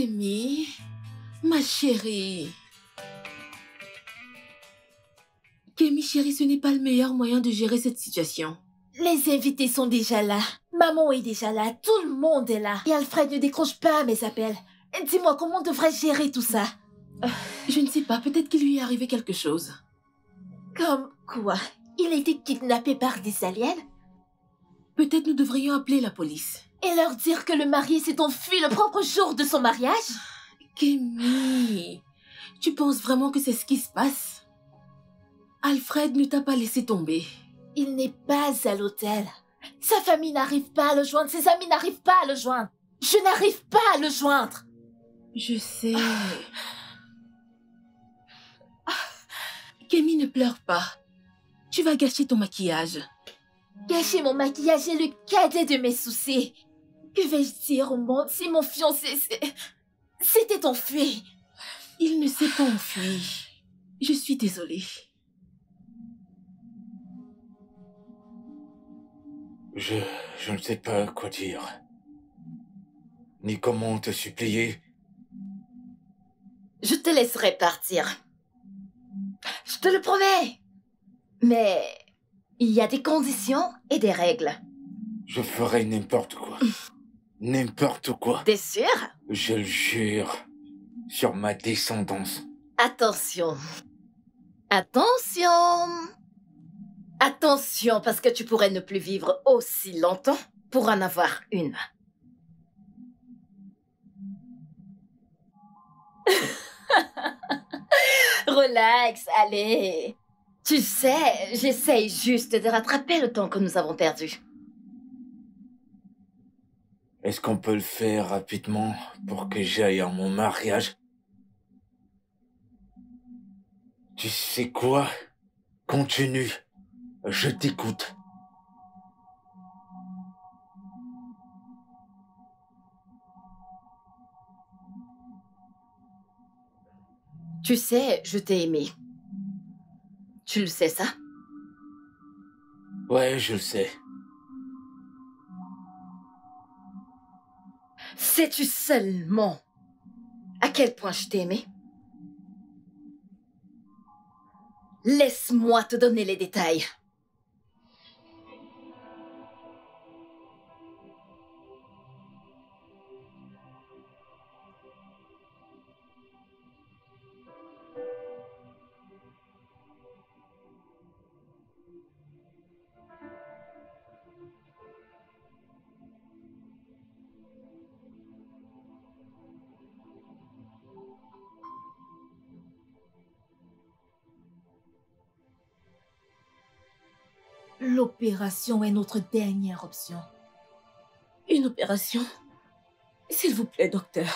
Kémy, ma chérie. Kémy, chérie, ce n'est pas le meilleur moyen de gérer cette situation. Les invités sont déjà là. Maman est déjà là. Tout le monde est là. Et Alfred ne décroche pas mes appels. Dis-moi, comment on devrait gérer tout ça? Je ne sais pas, peut-être qu'il lui est arrivé quelque chose. Comme quoi? Il a été kidnappé par des aliens? Peut-être nous devrions appeler la police. Et leur dire que le marié s'est enfui le propre jour de son mariage? Kémy, tu penses vraiment que c'est ce qui se passe? Alfred ne t'a pas laissé tomber. Il n'est pas à l'hôtel. Sa famille n'arrive pas à le joindre. Ses amis n'arrivent pas à le joindre. Je n'arrive pas à le joindre. Je sais. Kémy, ne pleure pas. Tu vas gâcher ton maquillage. Gâcher mon maquillage est le cadet de mes soucis. Que vais-je dire au monde si mon fiancé s'était enfui? Il ne s'est pas enfui. Je suis désolée. Je ne sais pas quoi dire. Ni comment te supplier. Je te laisserai partir. Je te le promets. Mais il y a des conditions et des règles. Je ferai n'importe quoi. N'importe quoi. T'es sûr? Je le jure. Sur ma descendance. Attention. Attention. Attention, parce que tu pourrais ne plus vivre aussi longtemps pour en avoir une. Relax, allez. Tu sais, j'essaye juste de rattraper le temps que nous avons perdu. Est-ce qu'on peut le faire rapidement pour que j'aille à mon mariage? Tu sais quoi? Continue. Je t'écoute. Tu sais, je t'ai aimé. Tu le sais, ça? Ouais, je le sais. Sais-tu seulement à quel point je t'ai aimé? Laisse-moi te donner les détails. L'opération est notre dernière option. Une opération? S'il vous plaît, docteur.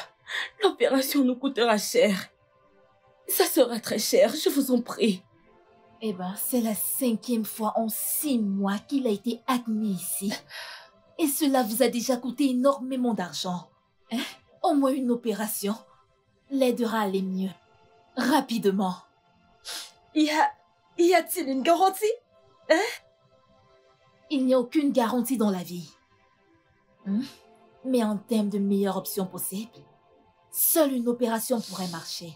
L'opération nous coûtera cher. Ça sera très cher, je vous en prie. Eh ben, c'est la 5e fois en 6 mois qu'il a été admis ici. Et cela vous a déjà coûté énormément d'argent. Hein? Au moins une opération l'aidera à aller mieux. Rapidement. Y a-t-il une garantie? Hein? Il n'y a aucune garantie dans la vie. Mais en termes de meilleure option possible, seule une opération pourrait marcher.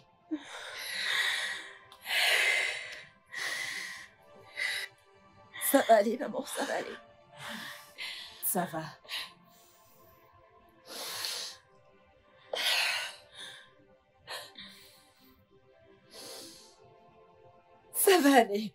Ça va aller, maman, ça va aller. Ça va. Ça va aller.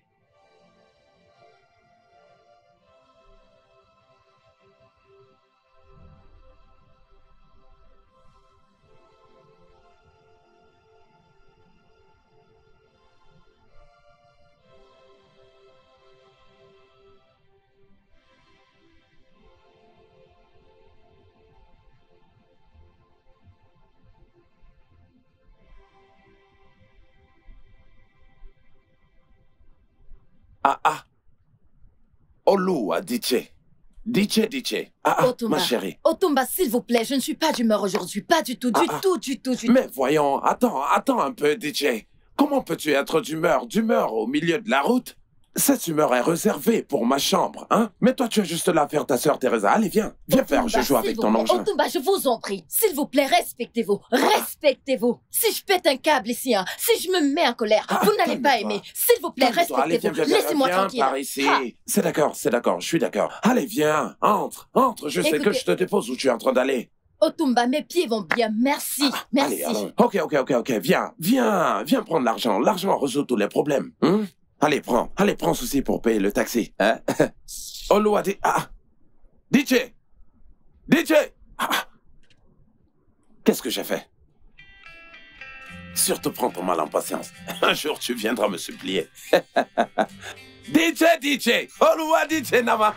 Olu a DJ. Otumba. Ma chérie. Otumba, s'il vous plaît, je ne suis pas d'humeur aujourd'hui. Pas du tout, du tout. Mais voyons, attends un peu, DJ. Comment peux-tu être d'humeur au milieu de la route? Cette humeur est réservée pour ma chambre, hein? Mais toi, tu es juste là à faire ta sœur Teresa. Allez, viens. Viens faire, je joue avec ton engin. Otumba, je vous en prie. S'il vous plaît, respectez-vous. Respectez-vous. Si je pète un câble ici, hein, si je me mets en colère, vous n'allez pas aimer. S'il vous plaît, respectez-vous. Laissez-moi tranquille. Par ici. C'est d'accord, je suis d'accord. Allez, viens, entre. Je sais que je te dépose où tu es en train d'aller. Otumba, mes pieds vont bien, merci, merci. Allez, ok, viens prendre l'argent. L'argent résout tous les problèmes. Hein? Allez, prends ceci pour payer le taxi. Hein? Olo a dit... DJ! Qu'est-ce que j'ai fait? Surtout prends ton mal en patience. Un jour, tu viendras me supplier. DJ! Olo a DJ Nama!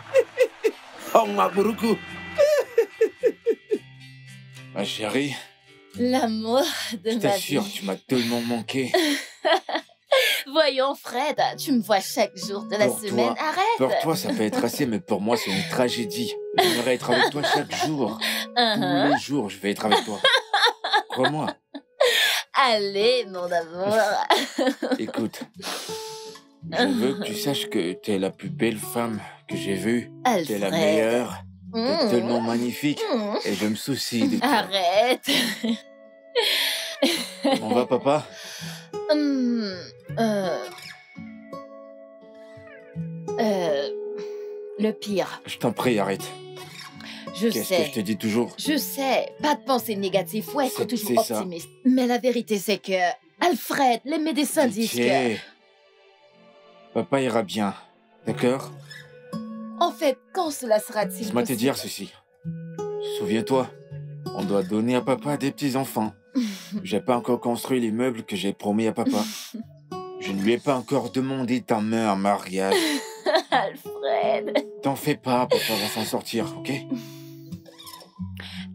Oh, ma beaucoup. Ma chérie, L'amour de je ma t'assure, vie. tu m'as tellement manqué. Voyons, Fred, tu me vois chaque jour de la Pour semaine. toi, Arrête. Pour toi, ça peut être assez, mais pour moi, c'est une tragédie. J'aimerais être avec toi chaque jour. Tous les jours, je vais être avec toi. Crois-moi. Allez, mon amour. Écoute, je veux que tu saches que t'es la plus belle femme que j'ai vue. T'es la meilleure. T'es tellement magnifique. Et je me soucie de toi. Arrête. On va, papa? Le pire. Je t'en prie, arrête. Je Qu'est-ce que sais. je te dis toujours? Je sais. Pas de pensée négative. Faut être toujours c'est ça. optimiste. Mais la vérité, c'est que... Alfred, les médecins disent que... Papa ira bien. D'accord? En fait, quand cela sera-t-il Laisse-moi te dire ceci. Souviens-toi, on doit donner à papa des petits-enfants. J'ai pas encore construit les meubles que j'ai promis à papa. Je ne lui ai pas encore demandé ta main en mariage. Alfred. T'en fais pas, papa va s'en sortir, ok?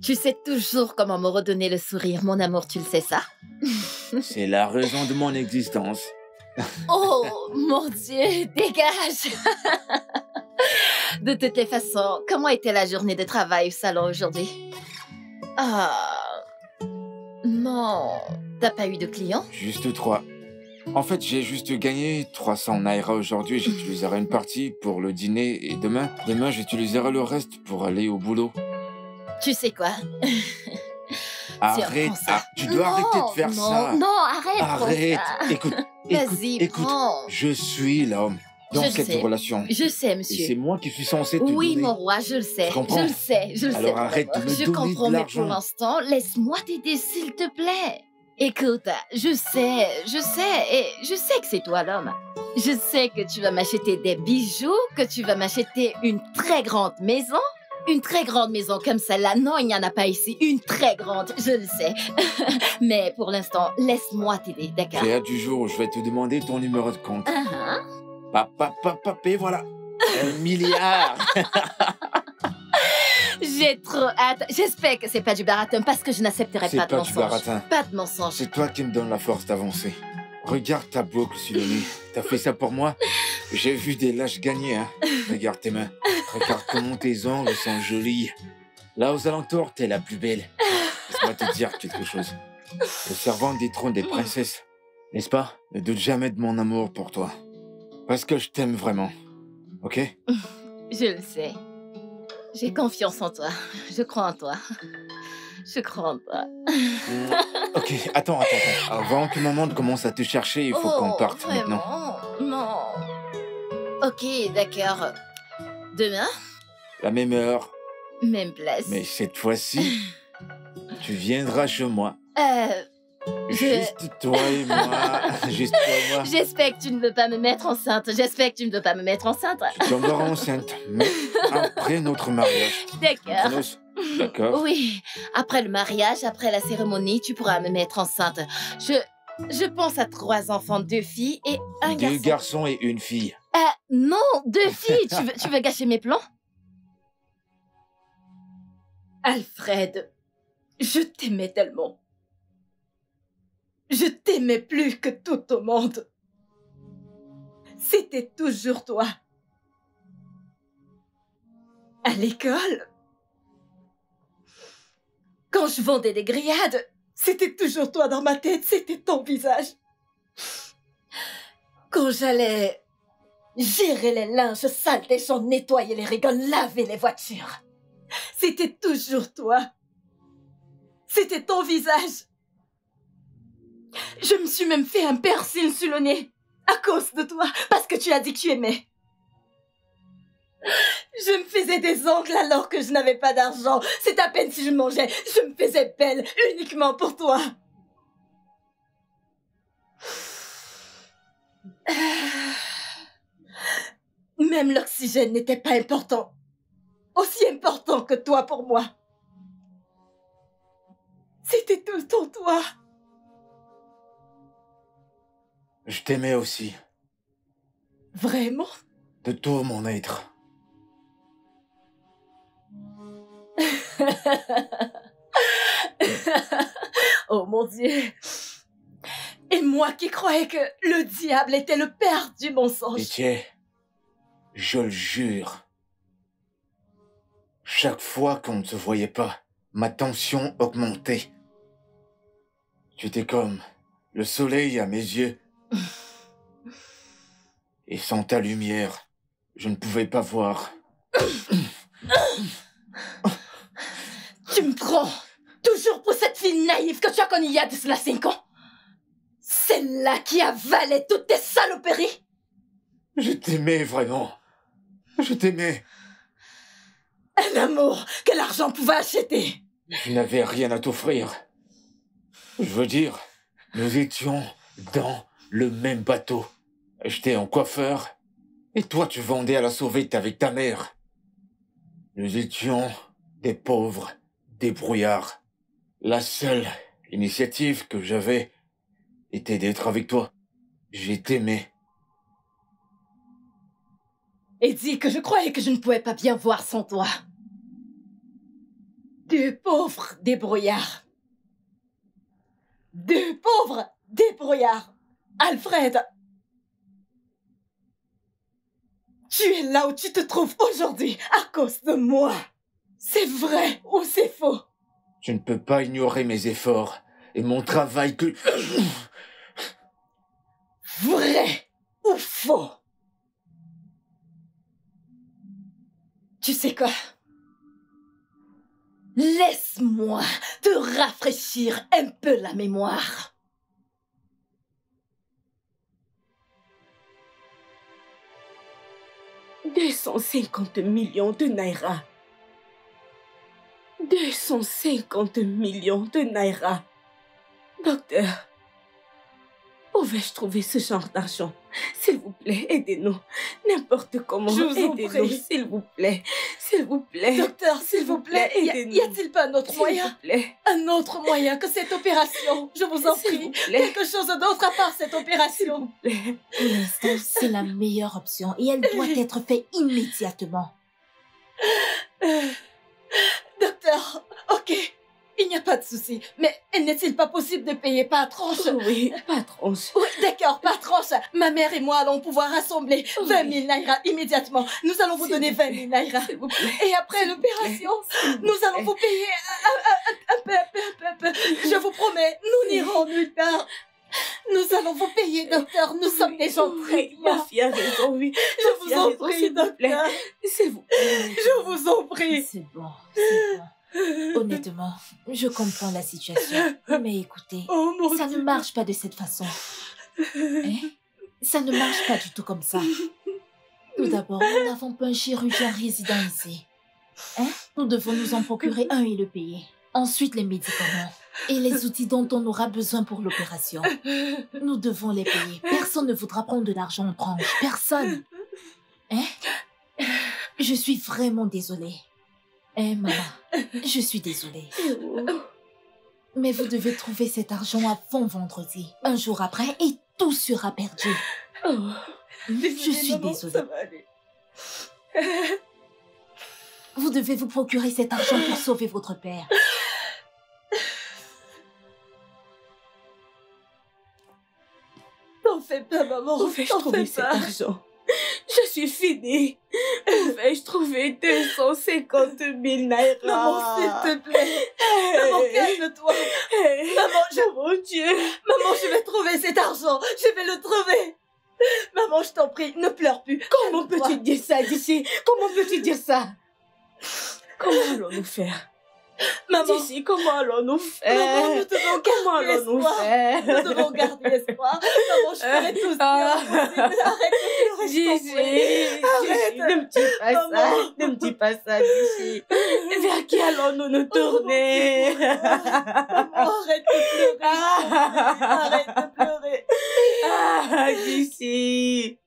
Tu sais toujours comment me redonner le sourire, mon amour, tu le sais ça? C'est la raison de mon existence. Oh, mon Dieu, dégage. De toutes les façons, comment était la journée de travail au salon aujourd'hui? Non, t'as pas eu de clients? Juste 3. En fait, j'ai juste gagné 300 naira aujourd'hui. J'utiliserai une partie pour le dîner et demain, j'utiliserai le reste pour aller au boulot. Tu sais quoi? Arrête, tu dois arrêter de faire ça. Non, arrête. Arrête, écoute, Vas-y, prends. je suis l'homme dans cette relation. Je sais, Et monsieur. c'est moi qui suis censé te Oui, donner. mon roi, je le sais. Tu comprends? Je le sais. Alors arrête de me Je donner comprends, de mais l'argent. pour l'instant, laisse-moi t'aider, s'il te plaît. Écoute, je sais, et je sais que c'est toi l'homme. Je sais que tu vas m'acheter des bijoux, que tu vas m'acheter une très grande maison. Une très grande maison comme celle-là. Non, il n'y en a pas ici. Une très grande, je le sais. Mais pour l'instant, laisse-moi t'aider, d'accord? C'est à du jour où je vais te demander ton numéro de compte. Papa, et voilà. 1 milliard. J'ai trop hâte. J'espère que c'est pas du baratin parce que je n'accepterai C'est pas de pas du mensonge. baratin. Pas de mensonge. C'est toi qui me donnes la force d'avancer. Regarde ta boucle sur le nez. T'as fait ça pour moi? J'ai vu des lâches gagner, hein. Regarde tes mains. Regarde comment tes ongles sont jolis. Là, aux alentours, t'es la plus belle. Laisse-moi te dire quelque chose. Le servant détrône des princesses. N'est-ce pas? Ne doute jamais de mon amour pour toi. Parce que je t'aime vraiment. Ok? Je le sais. J'ai confiance en toi. Je crois en toi. Je crois en toi. Ok, attends. Avant que maman commence à te chercher, il faut qu'on parte vraiment? maintenant. Non. Ok, d'accord. Demain, La même heure, même place. mais cette fois-ci, tu viendras chez moi. Juste toi et moi. Juste toi et moi. J'espère que tu ne veux pas me mettre enceinte. Tu tomberas enceinte, mais après notre mariage. D'accord. Kronos, d'accord? Oui, après le mariage, après la cérémonie, tu pourras me mettre enceinte. Je pense à 3 enfants, 2 filles et un garçon. 2 garçons et 1 fille. Non, 2 filles. Tu veux gâcher mes plans? Alfred, je t'aimais tellement. Je t'aimais plus que tout au monde. C'était toujours toi. À l'école, quand je vendais des grillades, c'était toujours toi dans ma tête, c'était ton visage. Quand j'allais gérer les linges sales des gens, nettoyer les rigoles, laver les voitures. C'était toujours toi. C'était ton visage. Je me suis même fait un piercing sur le nez à cause de toi, parce que tu as dit que tu aimais. Je me faisais des ongles alors que je n'avais pas d'argent. C'est à peine si je mangeais. Je me faisais belle uniquement pour toi. Même l'oxygène n'était pas important. Aussi important que toi pour moi. C'était tout le temps toi. Je t'aimais aussi, Vraiment? de tout mon être. Oh mon Dieu. Et moi qui croyais que le diable était le père du mensonge. Pitié, je le jure. Chaque fois qu'on ne se voyait pas, ma tension augmentait. Tu étais comme le soleil à mes yeux. Et sans ta lumière, je ne pouvais pas voir. Tu me prends toujours pour cette fille naïve que tu as connue il y a de cela 5 ans. Celle-là qui avalait toutes tes saloperies. Je t'aimais vraiment. Je t'aimais. Un amour que l'argent pouvait acheter. Je n'avais rien à t'offrir. Je veux dire, nous étions dans le même bateau. J'étais en coiffeur, et toi tu vendais à la sauvette avec ta mère. Nous étions des pauvres débrouillards. La seule initiative que j'avais était d'être avec toi. J'ai t'aimé. Et dis que je croyais que je ne pouvais pas bien voir sans toi. Deux pauvres débrouillards. Deux pauvres débrouillards. Alfred, tu es là où tu te trouves aujourd'hui à cause de moi. C'est vrai ou c'est faux? Tu ne peux pas ignorer mes efforts et mon travail que... Vrai ou faux? Tu sais quoi? Laisse-moi te rafraîchir un peu la mémoire. « 250 millions de naira. 250 millions de naira. Docteur, où vais-je trouver ce genre d'argent? S'il vous plaît, aidez-nous. N'importe comment, Je vous en aidez-nous, prie. s'il vous plaît. S'il vous plaît. Docteur, s'il vous plaît, aidez-nous. y a-t-il pas un autre S'il moyen? vous plaît. Un autre moyen que cette opération? Je vous en S'il prie. vous plaît. Quelque chose d'autre à part cette S'il opération. vous plaît. Pour l'instant, c'est la meilleure option et elle doit être faite immédiatement. Docteur, ok, il n'y a pas de souci. Mais n'est-il pas possible de payer par tranche? Oui, pas tranche. Oui, d'accord, par tranche. Ma mère et moi allons pouvoir rassembler 20 000 naira immédiatement. Nous allons vous S'il donner vous 20 plaît. 000 naira. S'il vous plaît. Et après l'opération, nous allons vous payer un peu. Je vous promets, nous n'irons nulle part. Nous allons vous payer, docteur. Nous sommes des gens très Oui, ma bien. fille a raison, oui. Je vous en prie, s'il vous plaît. docteur. S'il vous plaît. Je vous en prie. C'est bon, c'est bon. Honnêtement, je comprends la situation. Mais écoutez, Oh mon ça ne Dieu. marche pas de cette façon. Hein? Ça ne marche pas du tout comme ça. Tout d'abord, nous n'avons pas un chirurgien résident ici. Hein? Nous devons nous en procurer un et le payer. Ensuite, les médicaments et les outils dont on aura besoin pour l'opération. Nous devons les payer. Personne ne voudra prendre de l'argent en tranche. Personne. Hein? Je suis vraiment désolée. Hein, maman? Je suis désolée. Mais vous devez trouver cet argent avant vendredi. Un jour après, et tout sera perdu. Oh. Je suis Maman, désolée. ça va aller. Vous devez vous procurer cet argent pour sauver votre père. T'en fais pas, maman. Où vais-je T'en trouver fais cet pas. argent? Je suis finie. Où vais-je trouver 250 000 naira? Maman, s'il te plaît. Maman, calme-toi. Maman, Oh mon Dieu. Maman, je vais trouver cet argent. Je vais le trouver. Maman, je t'en prie, ne pleure plus. Comment peux-tu dire ça d'ici? Comment peux-tu dire ça? Comment allons-nous faire? Maman, D'ici, comment allons-nous faire? maman, nous devons Comment garder allons-nous espoir. faire? Nous devons garder espoir. Maman, je ferai tout ce qui est possible. Arrête de pleurer, je t'en Gigi, prie. Arrête. ne me dis pas ça, Maman. ne me dis pas ça, Gigi. Vers qui allons-nous nous tourner? Maman, arrête de pleurer. Arrête de pleurer. Ah, Gigi.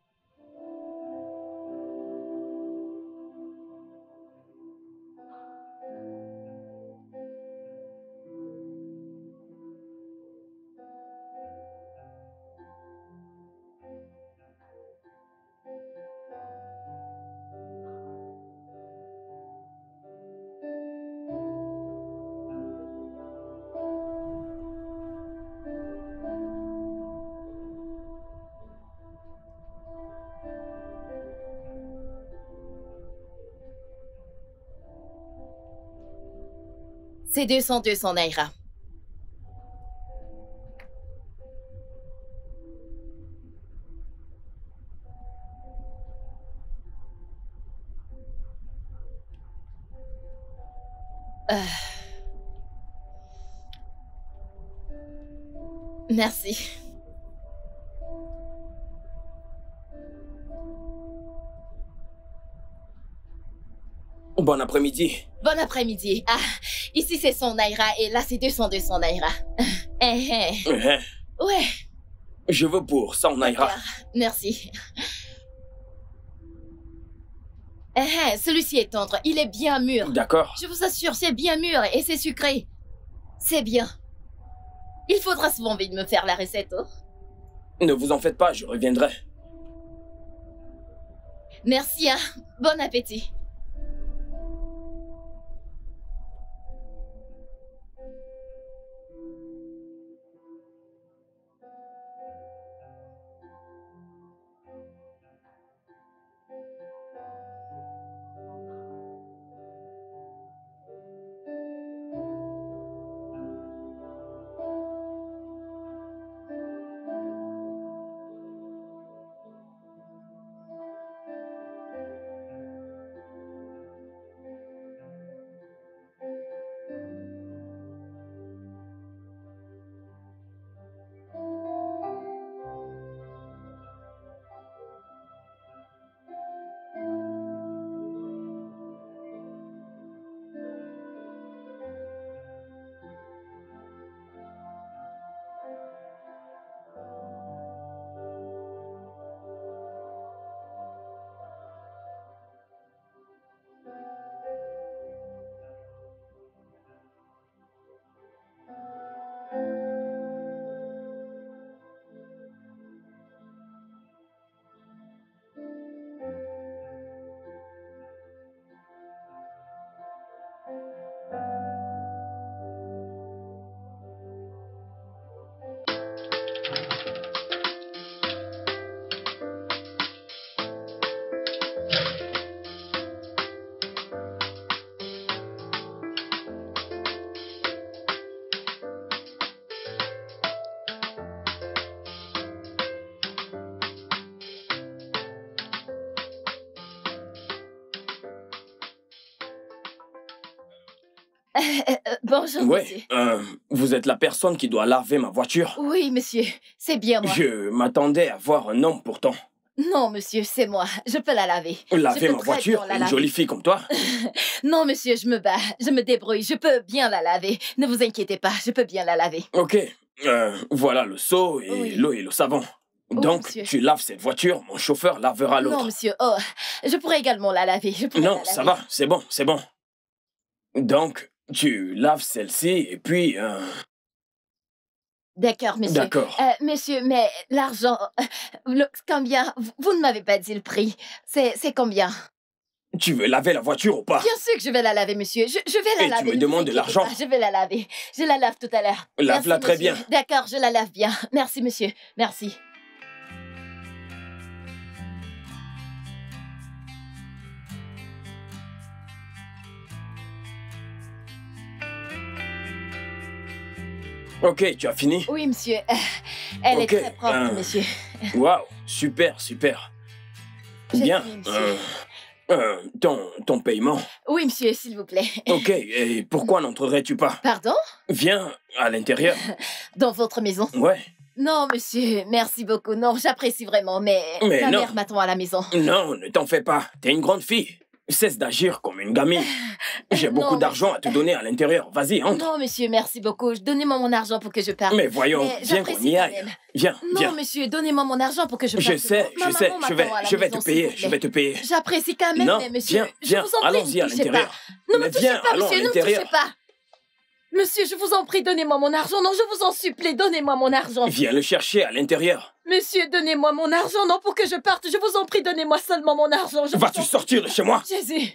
C'est 200 Naira. Merci. Bon après-midi. Bon après-midi. Ah, ici c'est 100 Naira et là c'est 200 Naira. Ouais. Je veux pour 100 Naira. D'accord. Merci. Celui-ci est tendre. Il est bien mûr. D'accord. Je vous assure, c'est bien mûr et c'est sucré. C'est bien. Il faudra souvent vite me faire la recette. Oh. Ne vous en faites pas, je reviendrai. Merci, hein. Bon appétit. Bonjour, monsieur. Vous êtes la personne qui doit laver ma voiture? Oui, monsieur. C'est bien moi. Je m'attendais à voir un homme pourtant. Non, monsieur, c'est moi. Je peux la laver. Laver ma voiture? Une jolie fille comme toi? Non, monsieur, je me bats. Je me débrouille. Je peux bien la laver. Ne vous inquiétez pas, je peux bien la laver. Ok. Voilà le seau et Oui. l'eau et le savon. Donc, monsieur. tu laves cette voiture, mon chauffeur lavera l'autre. Non, monsieur. Oh, je pourrais également la laver. Je pourrais Non, la ça laver. va, c'est bon, c'est bon. Donc, tu laves celle-ci et puis... D'accord, monsieur. D'accord. Monsieur, mais l'argent... combien? Vous ne m'avez pas dit le prix. C'est combien? Tu veux laver la voiture ou pas? Bien sûr que je vais la laver, monsieur. Je vais la Et tu laver. me ne vous demandes de inquiétez l'argent? pas, je vais la laver. Je la lave tout à l'heure. Lave-la Merci, très monsieur. bien. D'accord, je la lave bien. Merci, monsieur. Merci. Ok, tu as fini? Oui, monsieur. Elle Ok, est très propre, monsieur. Waouh, super, super. J'ai Bien. fini, monsieur. Ton paiement. Oui, monsieur, s'il vous plaît. Ok, et pourquoi n'entrerais-tu pas? Pardon? Viens à l'intérieur. Dans votre maison? Ouais. Non, monsieur, merci beaucoup. Non, j'apprécie vraiment, mais Mais ma non. mère m'attend à la maison. Non, ne t'en fais pas. T'es une grande fille. Cesse d'agir comme une gamine. J'ai beaucoup Non, d'argent à te donner à l'intérieur. Vas-y, entre. Non, monsieur, merci beaucoup. Donnez-moi mon argent pour que je parte. Mais voyons, Mais viens qu'on j'apprécie y quand aille. même. Viens, Non, viens. monsieur, donnez-moi mon argent pour que je parte. Je sais, Ma je sais. maman Je m'attend à la vais te maison, s'il payer. vous plaît. Je vais te payer. J'apprécie quand même, Non, mais monsieur, viens, je viens. vous en prie, Allons-y à ne touchez l'intérieur. pas. Ne me Mais touchez viens, pas, allons à monsieur, ne me touchez l'intérieur. pas. Monsieur, je vous en prie, donnez-moi mon argent. Non, je vous en supplie, donnez-moi mon argent. Viens le chercher à l'intérieur. Monsieur, donnez-moi mon argent. Non, pour que je parte, je vous en prie, donnez-moi seulement mon argent. Je Vas-tu vous en- sortir de chez moi? Jésus.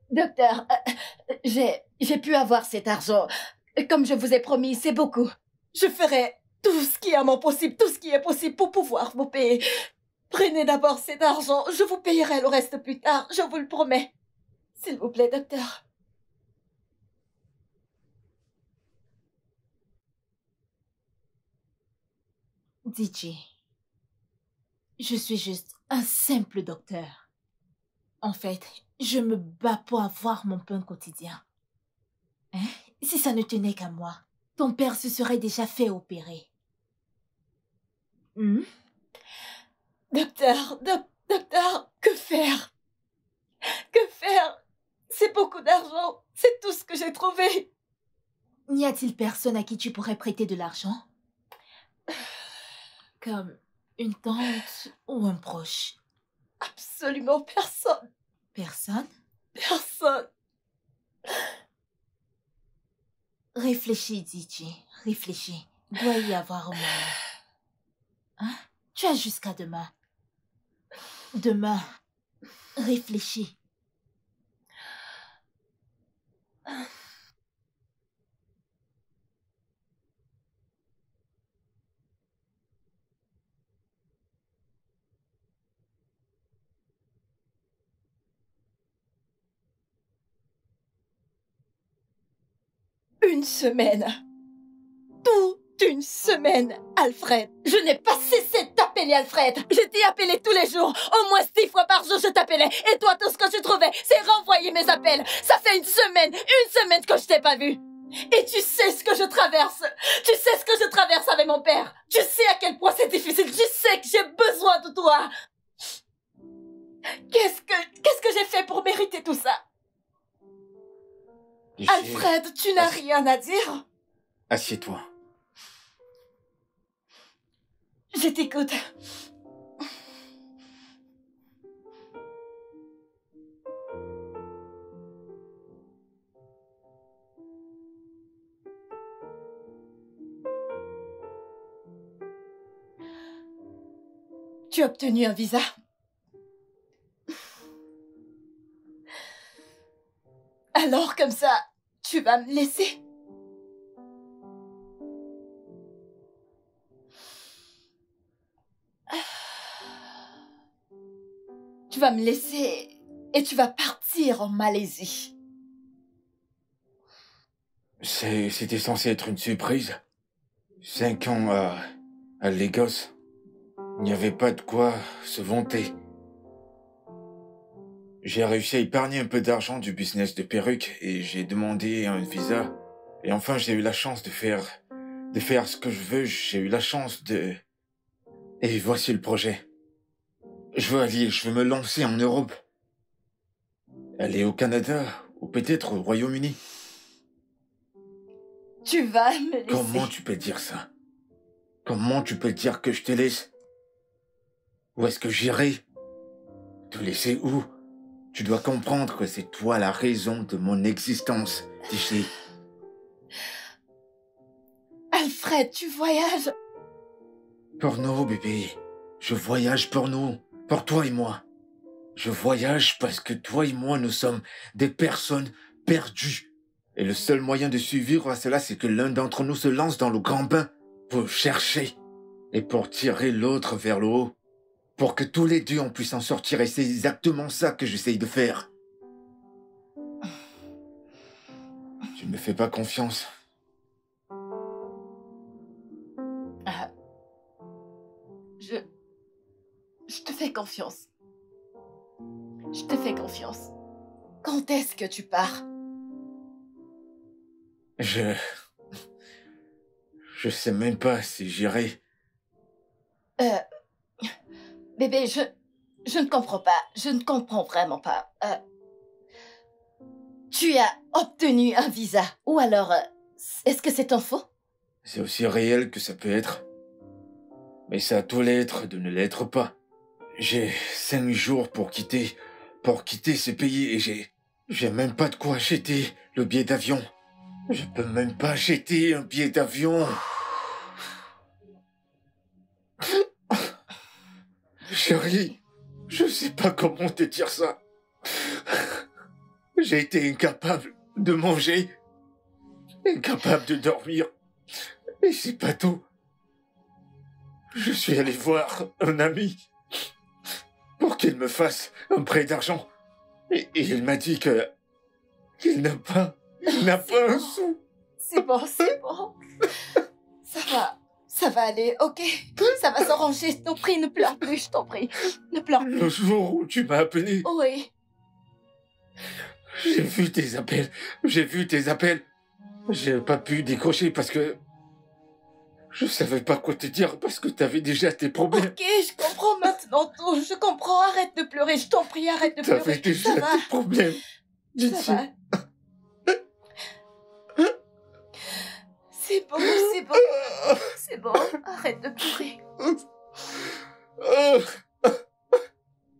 Docteur, j'ai pu avoir cet argent. Comme je vous ai promis, c'est beaucoup. Je ferai tout ce qui est à mon possible, tout ce qui est possible pour pouvoir vous payer. Prenez d'abord cet argent, je vous payerai le reste plus tard, je vous le promets. S'il vous plaît, docteur. DJ, je suis juste un simple docteur. En fait, je me bats pour avoir mon pain quotidien. Hein? Si ça ne tenait qu'à moi, ton père se serait déjà fait opérer. Hmm? Docteur, docteur, que faire? Que faire? C'est beaucoup d'argent. C'est tout ce que j'ai trouvé. N'y a-t-il personne à qui tu pourrais prêter de l'argent? Comme une tante ou un proche? Absolument personne. Personne? Personne. Réfléchis, Didi, réfléchis. Doit y avoir un moyen. Hein? Tu as jusqu'à demain. Demain. Réfléchis. Une semaine. Toute une semaine, Alfred. Je n'ai pas cessé de t'appeler, Alfred. Je t'ai appelé tous les jours. Au moins 6 fois par jour, je t'appelais. Et toi, tout ce que tu trouvais, c'est renvoyer mes appels. Ça fait une semaine que je t'ai pas vu. Et tu sais ce que je traverse. Tu sais ce que je traverse avec mon père. Tu sais à quel point c'est difficile. Tu sais que j'ai besoin de toi. Qu'est-ce que j'ai fait pour mériter tout ça? Alfred, tu n'as rien à dire? Assieds-toi. Je t'écoute. Tu as obtenu un visa. Alors, comme ça, tu vas me laisser? Tu vas me laisser et tu vas partir en Malaisie. C'était censé être une surprise. 5 ans à Lagos. Il n'y avait pas de quoi se vanter. J'ai réussi à épargner un peu d'argent du business de perruques et j'ai demandé un visa. Et enfin, j'ai eu la chance de faire ce que je veux. J'ai eu la chance de... Et voici le projet. Je veux me lancer en Europe. Aller au Canada, ou peut-être au Royaume-Uni. Tu vas me laisser. Comment tu peux dire ça? Comment tu peux dire que je te laisse? Où est-ce que j'irai? Te laisser où? Tu dois comprendre que c'est toi la raison de mon existence, Tichy. Alfred, tu voyages. Pour nous, bébé. Je voyage pour nous. Pour toi et moi. Je voyage parce que toi et moi, nous sommes des personnes perdues. Et le seul moyen de survivre à cela, c'est que l'un d'entre nous se lance dans le grand bain pour chercher et pour tirer l'autre vers le haut. Pour que tous les deux on puisse en sortir. Et c'est exactement ça que j'essaye de faire. Tu ne me fais pas confiance. Je te fais confiance. Je te fais confiance. Quand est-ce que tu pars? Je sais même pas si j'irai. Bébé, je ne comprends pas. Je ne comprends vraiment pas. Tu as obtenu un visa. Ou alors, est-ce que c'est un faux? C'est aussi réel que ça peut être. Mais ça a tout l'être de ne l'être pas. J'ai 5 jours pour quitter ce pays et j'ai même pas de quoi acheter le billet d'avion. Je peux même pas acheter un billet d'avion. Chérie, je sais pas comment te dire ça. J'ai été incapable de manger, incapable de dormir. Et c'est pas tout. Je suis allé voir un ami pour qu'il me fasse un prêt d'argent. Et il m'a dit qu'il n'a pas un sou. C'est bon. Ça va aller, ok? Ça va s'arranger, je t'en prie, ne pleure plus, je t'en prie. Ne pleure plus. Le jour où tu m'as appelé, Oui. j'ai vu tes appels. J'ai pas pu décrocher parce que Je savais pas quoi te dire parce que t'avais déjà tes problèmes. Ok, je comprends maintenant tout. Je comprends. Arrête de pleurer. Je t'en prie, arrête de pleurer. T'avais déjà Ça va. tes problèmes. Ça va. C'est bon, c'est bon. C'est bon. Arrête de pleurer.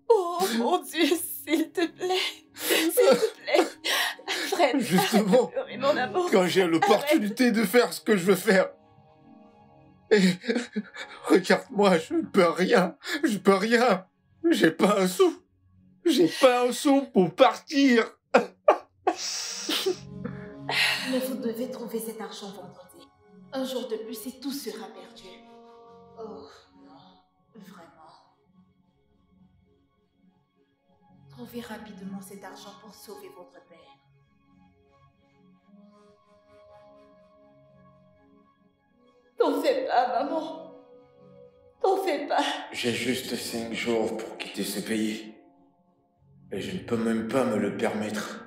Oh mon Dieu, s'il te plaît. S'il te plaît. Alfred, Justement, arrête de pleurer, mon amour. quand j'ai l'opportunité de faire ce que je veux faire. Et regarde-moi, je ne peux rien. Je peux rien. J'ai pas un sou. J'ai pas un sou pour partir. Mais vous devez trouver cet argent vendredi. Un jour de plus et tout sera perdu. Oh non, vraiment. Trouvez rapidement cet argent pour sauver votre père. T'en fais pas, maman. T'en fais pas. J'ai juste 5 jours pour quitter ce pays. Et je ne peux même pas me le permettre.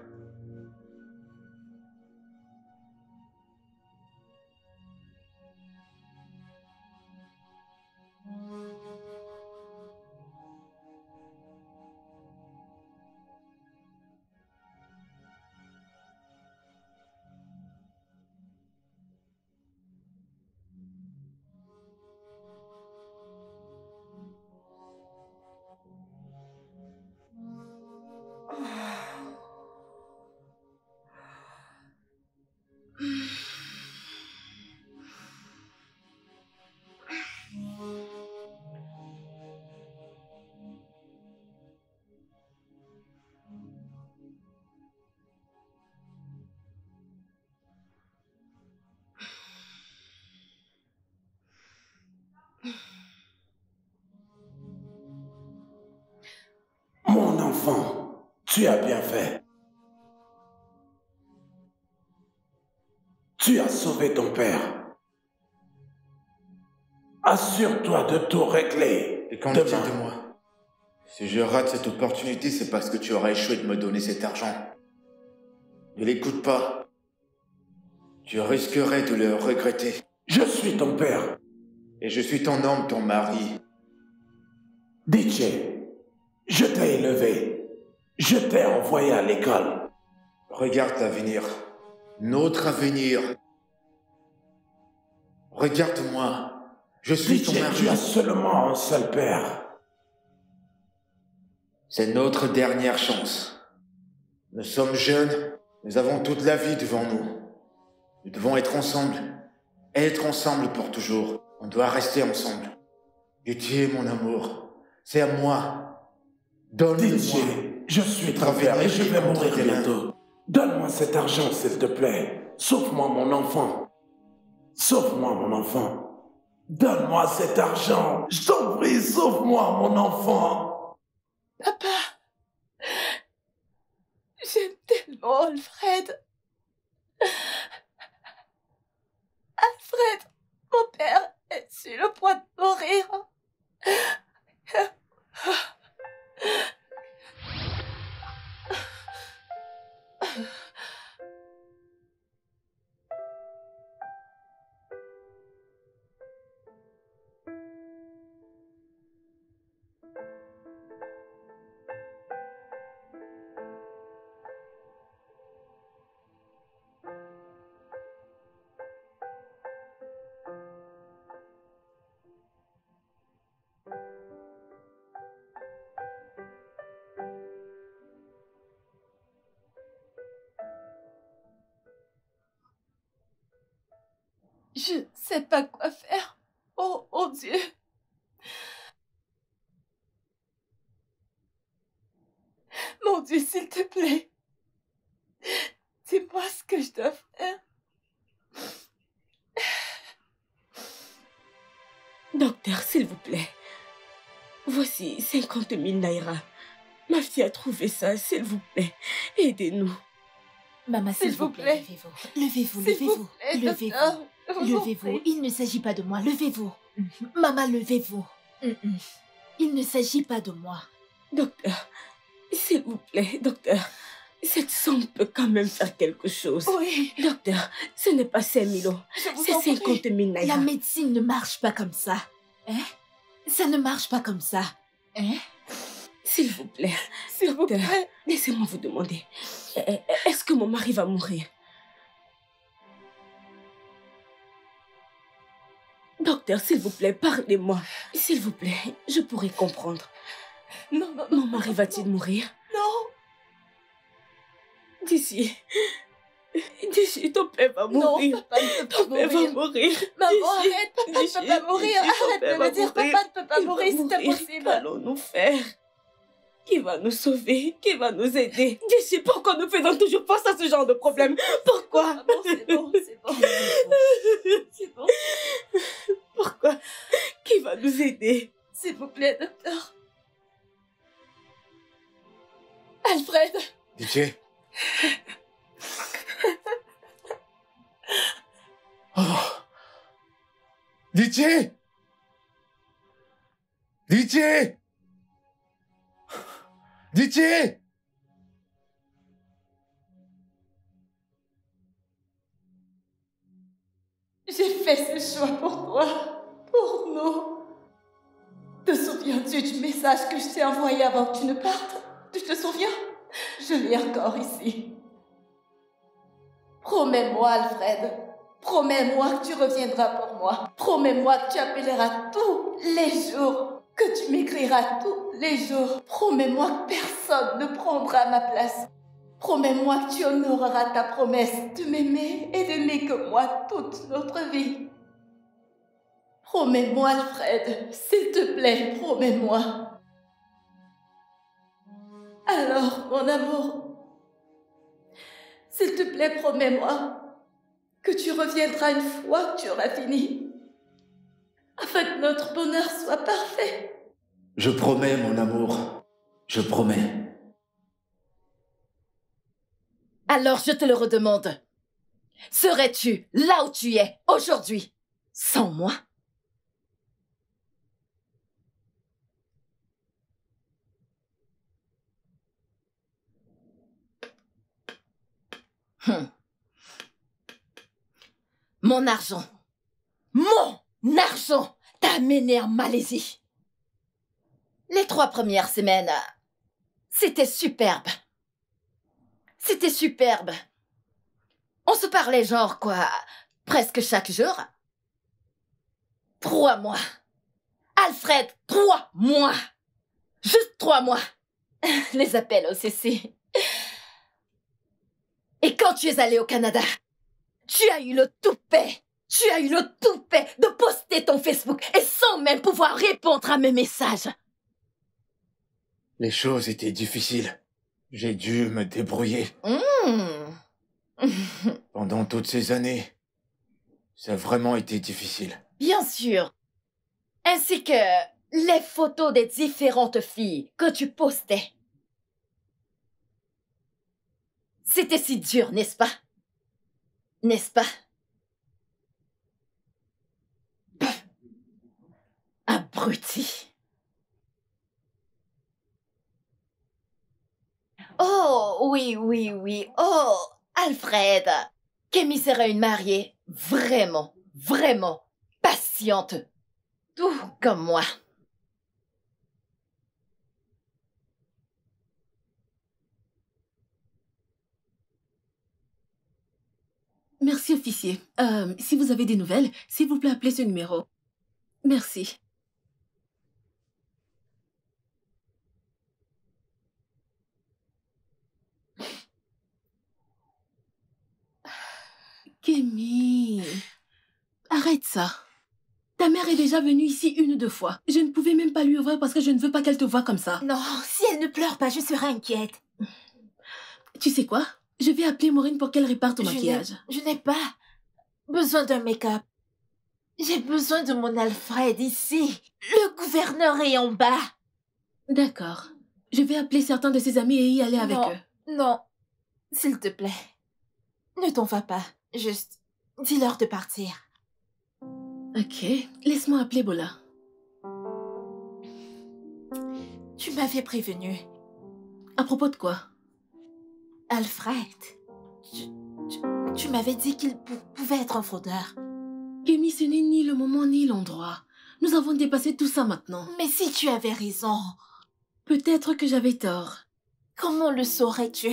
Mon enfant, tu as bien fait. Tu as sauvé ton père. Assure-toi de tout régler. Et qu'en est-il de moi? Si je rate cette opportunité, c'est parce que tu auras échoué de me donner cet argent. Ne l'écoute pas. Tu risquerais de le regretter. Je suis ton père. Et je suis ton homme, ton mari. DJ, je t'ai élevé. Je t'ai envoyé à l'école. Regarde l'avenir. Notre avenir. Regarde-moi. Je suis ton DJ, mari. tu as seulement un seul père. C'est notre dernière chance. Nous sommes jeunes. Nous avons toute la vie devant nous. Nous devons être ensemble. Être ensemble pour toujours. On doit rester ensemble. Pitié, mon amour. C'est à moi. Donne-le-moi. DJ, je suis ton père et je vais mourir bientôt. Donne-moi cet argent, s'il te plaît. Sauve-moi, mon enfant. Sauve-moi, mon enfant. Donne-moi cet argent. Je t'en prie, sauve-moi, mon enfant. Papa. J'aime tellement Alfred. Alfred, mon père est sur le point de mourir. Je ne sais pas quoi faire. Oh, mon Dieu. Mon Dieu, s'il te plaît. Dis-moi ce que je dois faire. Docteur, s'il vous plaît. Voici 50 000 naira. Ma fille a trouvé ça, s'il vous plaît. Aidez-nous. Maman, s'il vous plaît, levez-vous. Levez-vous. Levez-vous. Il ne s'agit pas de moi. Levez-vous. Maman, levez-vous. Il ne s'agit pas de moi. Docteur, s'il vous plaît, docteur. cette somme peut quand même faire quelque chose. Oui. Docteur, ce n'est pas 5 000 euros. Je vous C'est en prie. 50 000 La naira. médecine ne marche pas comme ça. Hein? Ça ne marche pas comme ça. Hein? S'il vous plaît. S'il vous Docteur, plaît. laissez-moi vous demander. Est-ce que mon mari va mourir? Docteur, s'il vous plaît, parlez-moi. S'il vous plaît, je pourrais comprendre. Non, non, Mon mari va-t-il mourir? non. D'ici, ton père va Non, mourir. papa ne peut pas Ton père va mourir. mourir. Maman, D'ici, arrête, papa ne d'ici, peut pas mourir. d'ici, ton Arrête père de va me dire, mourir. papa ne peut pas Il va mourir, c'est mourir. impossible. Qu'allons-nous faire? Qui va nous sauver? Qui va nous aider? D'ici, pourquoi nous faisons toujours face à ce genre de problème? Pourquoi? Maman, c'est bon, c'est bon. C'est bon. Pourquoi? Qui va nous aider? S'il vous plaît, docteur. Alfred. DJ. Oh. DJ. DJ. DJ. J'ai fait ce choix pour toi, pour nous. Te souviens-tu du message que je t'ai envoyé avant que tu ne partes? Tu te souviens? Je l'ai encore ici. Promets-moi, Alfred. Promets-moi que tu reviendras pour moi. Promets-moi que tu appelleras tous les jours. Que tu m'écriras tous les jours. Promets-moi que personne ne prendra ma place. Promets-moi que tu honoreras ta promesse de m'aimer et d'aimer que moi toute notre vie. Promets-moi, Alfred. S'il te plaît, promets-moi. Alors, mon amour, s'il te plaît, promets-moi que tu reviendras une fois que tu auras fini, afin que notre bonheur soit parfait. Je promets, mon amour. Je promets. Alors je te le redemande. Serais-tu là où tu es aujourd'hui sans moi? Mon argent t'a amené en Malaisie. Les 3 premières semaines, c'était superbe. C'était superbe. On se parlait genre quoi, presque chaque jour. 3 mois. Alfred, 3 mois. Juste 3 mois. Les appels au CC. Et quand tu es allé au Canada, tu as eu le toupet de poster ton Facebook et sans même pouvoir répondre à mes messages. Les choses étaient difficiles. J'ai dû me débrouiller. Pendant toutes ces années, ça a vraiment été difficile. Bien sûr. Ainsi que les photos des différentes filles que tu postais. C'était si dur, n'est-ce pas? N'est-ce pas? Abruti. Oh, oui. Oh, Alfred. Kémy serait une mariée vraiment patiente. Tout comme moi. Merci, officier. Si vous avez des nouvelles, s'il vous plaît, appelez ce numéro. Merci. Kémy, arrête ça. Ta mère est déjà venue ici 1 ou 2 fois. Je ne pouvais même pas lui ouvrir parce que je ne veux pas qu'elle te voie comme ça. Non, si elle ne pleure pas, je serai inquiète. Tu sais quoi? Je vais appeler Maureen pour qu'elle répare ton maquillage. Je n'ai pas besoin d'un make-up. J'ai besoin de mon Alfred ici. Le gouverneur est en bas. D'accord. Je vais appeler certains de ses amis et y aller avec eux. Non, s'il te plaît. Ne t'en vas pas. Juste, dis-leur de partir. Ok, laisse-moi appeler Bola. Tu m'avais prévenu. À propos de quoi? Alfred, tu m'avais dit qu'il pouvait être un fraudeur. Kémy, ce n'est ni le moment ni l'endroit. Nous avons dépassé tout ça maintenant. Mais si tu avais raison... Peut-être que j'avais tort. Comment le saurais-tu?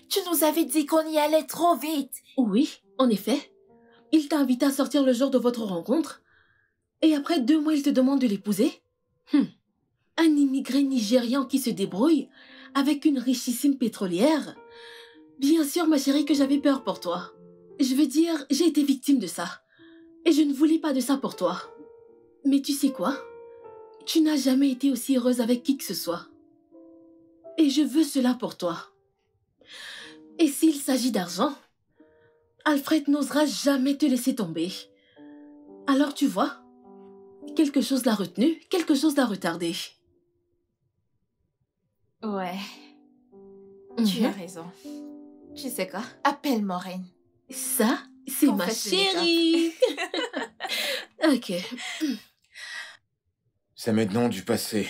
Tu nous avais dit qu'on y allait trop vite. Oui, en effet. Il t'a invité à sortir le jour de votre rencontre. Et après 2 mois, il te demande de l'épouser? Un immigré nigérian qui se débrouille avec une richissime pétrolière? Bien sûr, ma chérie, que j'avais peur pour toi. Je veux dire, j'ai été victime de ça. Et je ne voulais pas de ça pour toi. Mais tu sais quoi? Tu n'as jamais été aussi heureuse avec qui que ce soit. Et je veux cela pour toi. Et s'il s'agit d'argent, Alfred n'osera jamais te laisser tomber. Alors tu vois, quelque chose l'a retenu, quelque chose l'a retardé. Ouais. Tu as raison. Tu sais quoi? Appelle Maureen. Ça, c'est ma chérie. Ok. C'est maintenant du passé.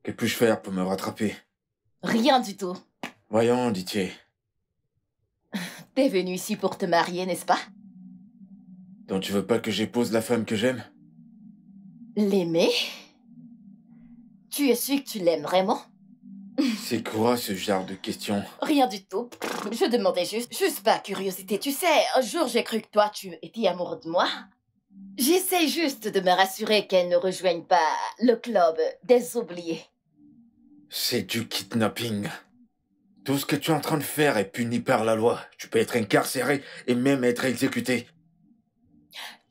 Que puis-je faire pour me rattraper? Rien du tout. Voyons, Dithier. T'es venu ici pour te marier, n'est-ce pas? Donc tu veux pas que j'épouse la femme que j'aime? L'aimer? Tu es sûr que tu l'aimes vraiment? C'est quoi ce genre de question? Rien du tout. Je demandais juste par curiosité. Tu sais, un jour j'ai cru que toi tu étais amoureux de moi. J'essaie juste de me rassurer qu'elle ne rejoigne pas le club des oubliés. C'est du kidnapping. Tout ce que tu es en train de faire est puni par la loi. Tu peux être incarcéré et même être exécuté.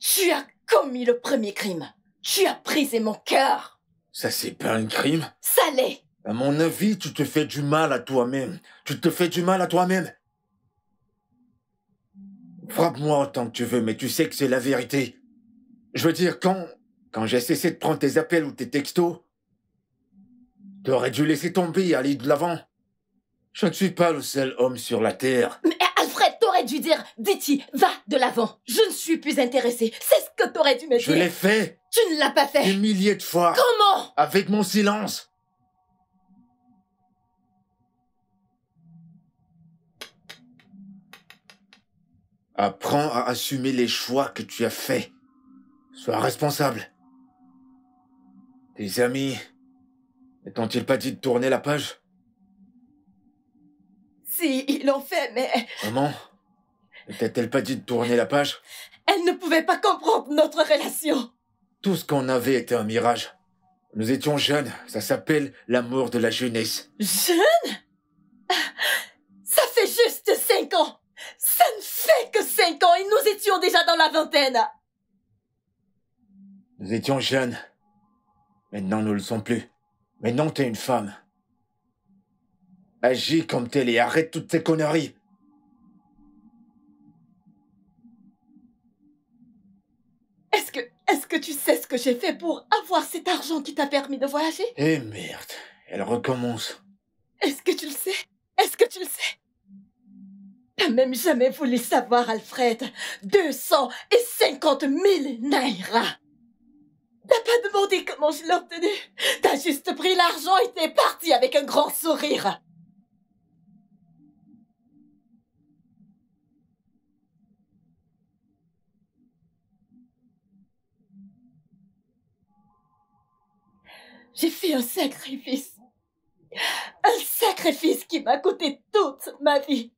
Tu as commis le premier crime. Tu as brisé mon cœur. Ça, c'est pas un crime? Ça l'est. À mon avis, tu te fais du mal à toi-même. Tu te fais du mal à toi-même. Frappe-moi autant que tu veux, mais tu sais que c'est la vérité. Je veux dire, quand j'ai cessé de prendre tes appels ou tes textos, t'aurais dû laisser tomber et aller de l'avant. Je ne suis pas le seul homme sur la Terre. Mais Alfred, t'aurais dû dire, Ditty, va de l'avant. Je ne suis plus intéressée. C'est ce que t'aurais dû me dire. Je l'ai fait. Tu ne l'as pas fait. Des milliers de fois. Comment? Avec mon silence. Apprends à assumer les choix que tu as faits. Sois responsable. Tes amis ne t'ont-ils pas dit de tourner la page? Si, ils l'ont fait, mais... Maman, ne t'a-t-elle pas dit de tourner la page? Elle ne pouvait pas comprendre notre relation. Tout ce qu'on avait était un mirage. Nous étions jeunes, ça s'appelle l'amour de la jeunesse. Jeune? Ça fait juste 5 ans. Ça ne fait que 5 ans et nous étions déjà dans la vingtaine. Nous étions jeunes. Maintenant, nous ne le sommes plus. Maintenant, t'es une femme. Agis comme telle et arrête toutes ces conneries. Est-ce que tu sais ce que j'ai fait pour avoir cet argent qui t'a permis de voyager? Eh merde, elle recommence. Est-ce que tu le sais? Est-ce que tu le sais? T'as même jamais voulu savoir, Alfred. 250 000 naira. T'as pas demandé comment je l'ai obtenu. T'as juste pris l'argent et t'es parti avec un grand sourire. J'ai fait un sacrifice. Un sacrifice qui m'a coûté toute ma vie.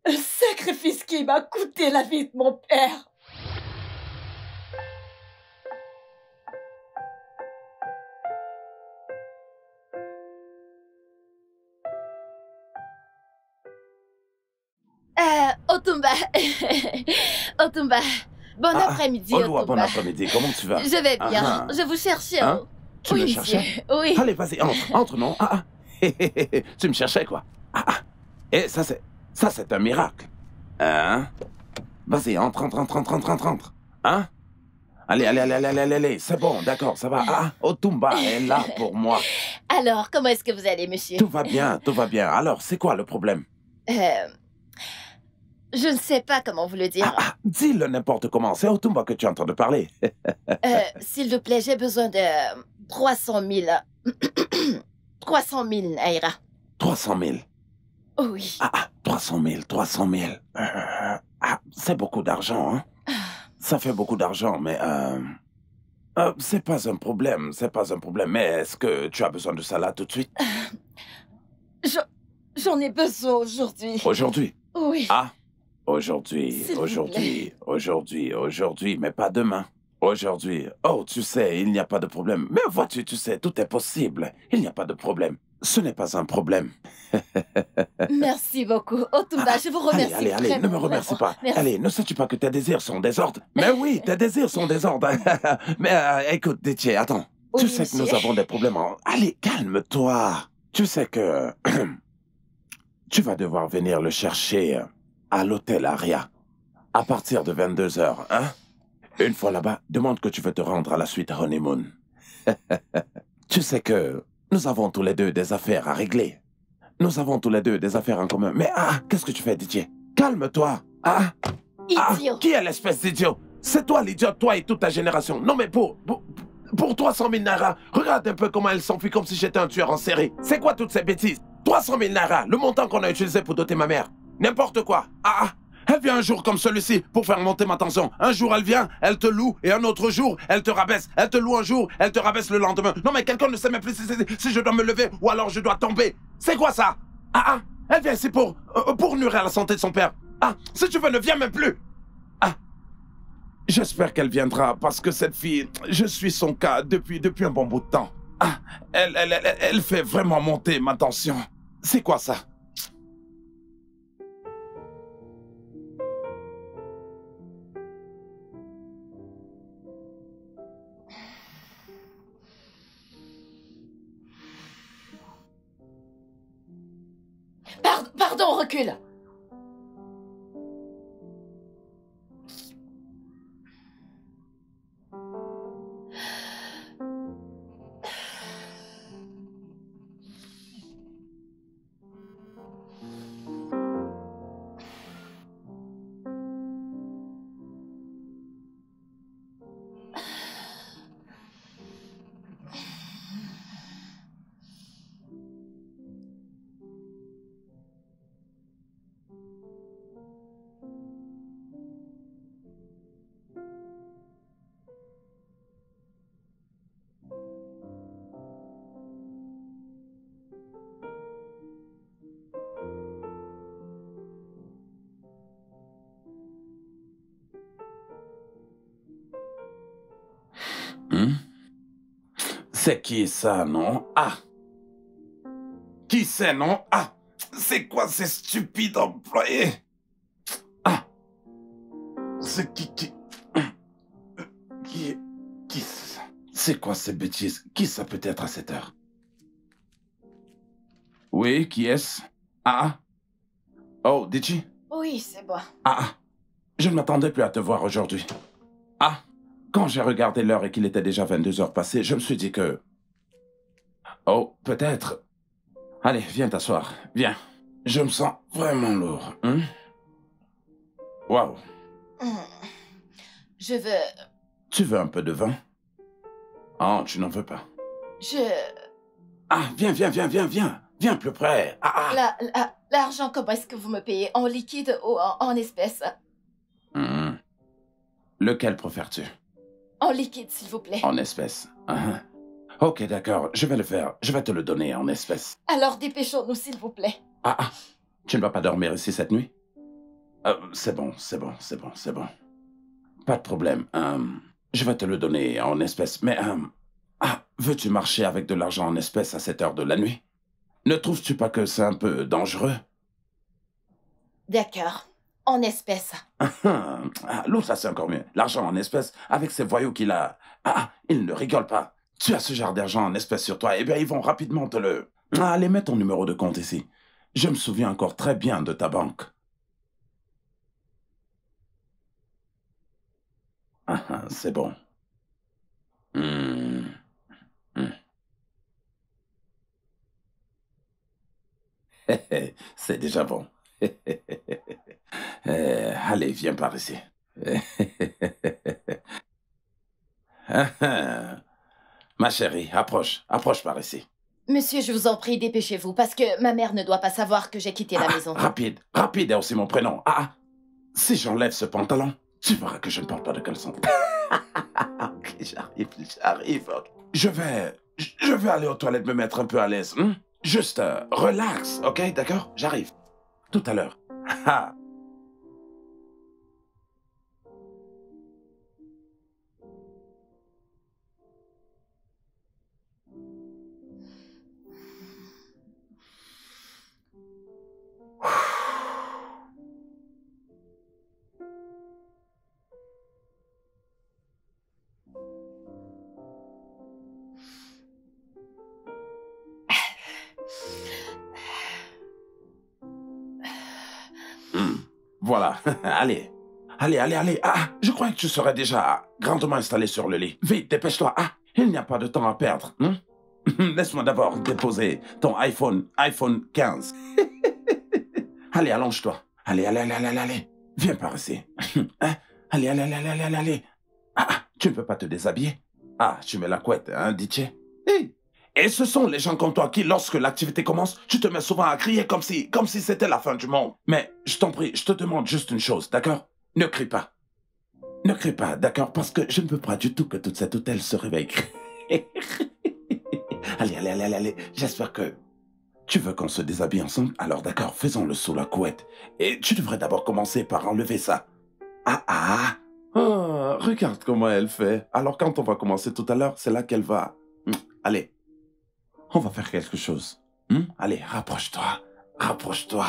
Un sacrifice qui m'a coûté la vie de mon père. Otumba. Otumba. Bon après-midi, Otumba. Bon Otumba. après-midi, comment tu vas? Je vais bien. Je vous cherchais. Hein? Tu me oui, cherchais? monsieur. Oui. Allez, vas-y, entre, non? Tu me cherchais, quoi? Et ça, c'est un miracle. Hein? Vas-y, entre. Hein? Allez, c'est bon, d'accord, ça va. Otumba est là pour moi. Alors, comment est-ce que vous allez, monsieur? Tout va bien. Alors, c'est quoi le problème? Je ne sais pas comment vous le dire. Dis-le n'importe comment, c'est Otumba que tu es en train de parler. S'il vous plaît, j'ai besoin de 300 000... 300 000 naira. 300 000. Oui. 300 000, 300 000. C'est beaucoup d'argent, hein? Ça fait beaucoup d'argent, mais c'est pas un problème, c'est pas un problème. Mais est-ce que tu as besoin de ça là tout de suite? J'en ai besoin aujourd'hui. Aujourd'hui? Oui. Aujourd'hui, S'il vous plaît. aujourd'hui, mais pas demain. Aujourd'hui. Oh, tu sais, il n'y a pas de problème. Mais vois-tu, tu sais, tout est possible. Il n'y a pas de problème. Ce n'est pas un problème. Merci beaucoup. Otumba, je vous remercie. Allez, vraiment, ne me remercie vraiment. pas. Merci. Allez, ne sais-tu pas que tes désirs sont désordres? Mais oui, tes désirs sont désordres. Mais écoute, Détier, attends. Oui, Tu sais que nous monsieur. avons des problèmes. Allez, calme-toi. Tu sais que tu vas devoir venir le chercher à l'hôtel Aria à partir de 22h, hein? Une fois là-bas, demande que tu veux te rendre à la suite honeymoon. Tu sais que nous avons tous les deux des affaires à régler. Nous avons tous les deux des affaires en commun. Mais qu'est-ce que tu fais, Didier? Calme-toi. Idiot. Qui est l'espèce d'idiot? C'est toi l'idiot, toi et toute ta génération. Non mais pour 300 000 naira, regarde un peu comment elle s'enfuit comme si j'étais un tueur en série. C'est quoi toutes ces bêtises? 300 000 naira, le montant qu'on a utilisé pour doter ma mère. N'importe quoi. Elle vient un jour comme celui-ci pour faire monter ma tension. Un jour, elle vient, elle te loue, et un autre jour, elle te rabaisse. Elle te loue un jour, elle te rabaisse le lendemain. Non, mais quelqu'un ne sait même plus si je dois me lever ou alors je dois tomber. C'est quoi ça? Elle vient ici pour nuire à la santé de son père. Si tu veux, ne viens même plus. J'espère qu'elle viendra, parce que cette fille, je suis son cas depuis un bon bout de temps. Elle fait vraiment monter ma tension. C'est quoi ça? Pardon, recule. C'est qui ça, non? Qui c'est, non? C'est quoi ces stupides employés? C'est qui c'est quoi ces bêtises? Qui ça peut être à cette heure? Oui, qui est-ce? Oh, Dichi? Oui, c'est bon. Je ne m'attendais plus à te voir aujourd'hui. Quand j'ai regardé l'heure et qu'il était déjà 22h passées, je me suis dit que... Oh, peut-être... Allez, viens t'asseoir. Viens. Je me sens vraiment lourd. Waouh. Je veux... Tu veux un peu de vin? Oh, tu n'en veux pas. Viens. Viens plus près. L'argent, comment est-ce que vous me payez? En liquide ou en espèces? Lequel préfères-tu? En liquide, s'il vous plaît. En espèces. Ok, d'accord. Je vais le faire. Je vais te le donner en espèces. Alors dépêchons-nous, s'il vous plaît. Tu ne vas pas dormir ici cette nuit? C'est bon. Pas de problème. Je vais te le donner en espèces. Mais, veux-tu marcher avec de l'argent en espèces à cette heure de la nuit? Ne trouves-tu pas que c'est un peu dangereux? D'accord. En espèces. L'autre, ça c'est encore mieux. L'argent en espèces, avec ces voyous qu'il a... il ne rigole pas. Tu as ce genre d'argent en espèces sur toi, eh bien, ils vont rapidement te le... Allez, mets ton numéro de compte ici. Je me souviens encore très bien de ta banque. C'est bon. C'est déjà bon. Allez, viens par ici. Ma chérie, approche par ici. Monsieur, je vous en prie, dépêchez-vous, parce que ma mère ne doit pas savoir que j'ai quitté la maison. Rapide, rapide est aussi mon prénom. Si j'enlève ce pantalon, tu verras que je ne porte pas de caleçon. Ok, j'arrive. Ok. Je vais aller aux toilettes me mettre un peu à l'aise. Juste, relax, ok, d'accord? J'arrive. Tout à l'heure. Voilà, allez. Allez. Je croyais que tu serais déjà grandement installé sur le lit. Vite, dépêche-toi. Il n'y a pas de temps à perdre. Laisse-moi d'abord déposer ton iPhone 15. Allez, allonge-toi. Allez. Viens par ici. Allez. Tu ne peux pas te déshabiller? Tu mets la couette, hein, DJ? Et ce sont les gens comme toi qui, lorsque l'activité commence, tu te mets souvent à crier comme si c'était la fin du monde. Mais je t'en prie, je te demande juste une chose, d'accord? Ne crie pas. Ne crie pas, d'accord? Parce que je ne veux pas du tout que toute cette hôtel se réveille. Allez. J'espère que tu veux qu'on se déshabille ensemble. Alors d'accord, faisons-le sous la couette. Et tu devrais d'abord commencer par enlever ça. Oh, regarde comment elle fait. Alors quand on va commencer tout à l'heure, c'est là qu'elle va... Allez. On va faire quelque chose. Allez, rapproche-toi.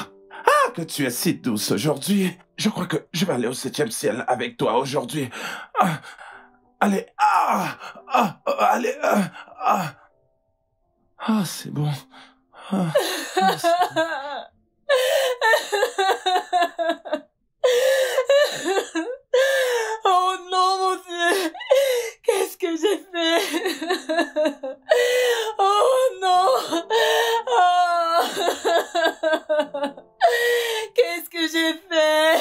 Que tu es si douce aujourd'hui. Je crois que je vais aller au 7e ciel avec toi aujourd'hui. Allez, allez, c'est bon. C'est bon. Oh non, mon Dieu! Qu'est-ce que j'ai fait? Oh non! Qu'est-ce que j'ai fait?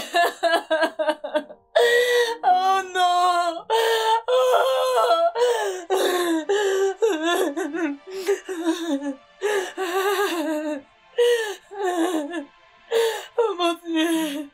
Oh non! Oh mon Dieu!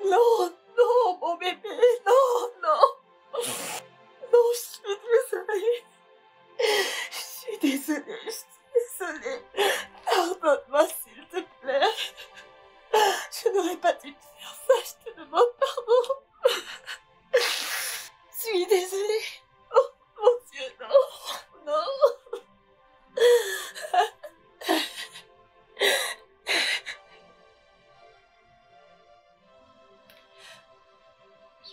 Non, mon bébé, non. Non, je suis désolée. Pardonne-moi, s'il te plaît. Je n'aurais pas dû te faire ça, je te demande pardon. Je suis désolée. Oh, mon Dieu, non.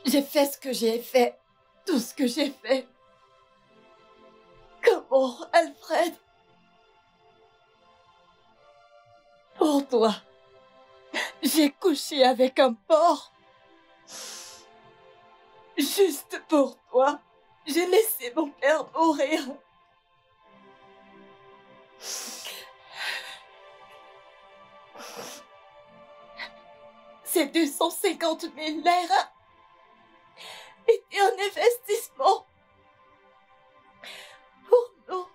J'ai fait ce que j'ai fait tout ce que j'ai fait. Comment, Alfred? Pour toi, j'ai couché avec un porc. Juste pour toi, j'ai laissé mon père mourir. Ces 250 000 naira étaient un investissement pour nous.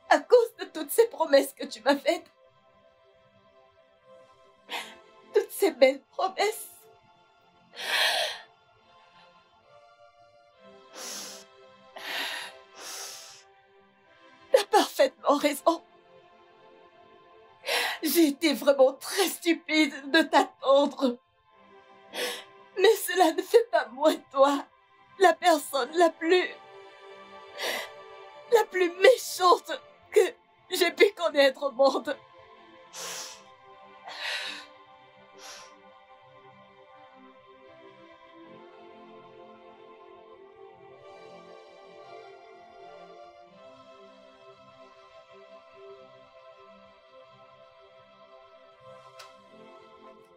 À cause de toutes ces promesses que tu m'as faites. Toutes ces belles promesses. T'as parfaitement raison. J'ai été vraiment très stupide de t'attendre. Mais cela ne fait pas moi de toi la personne la plus méchante que j'ai pu connaître au monde.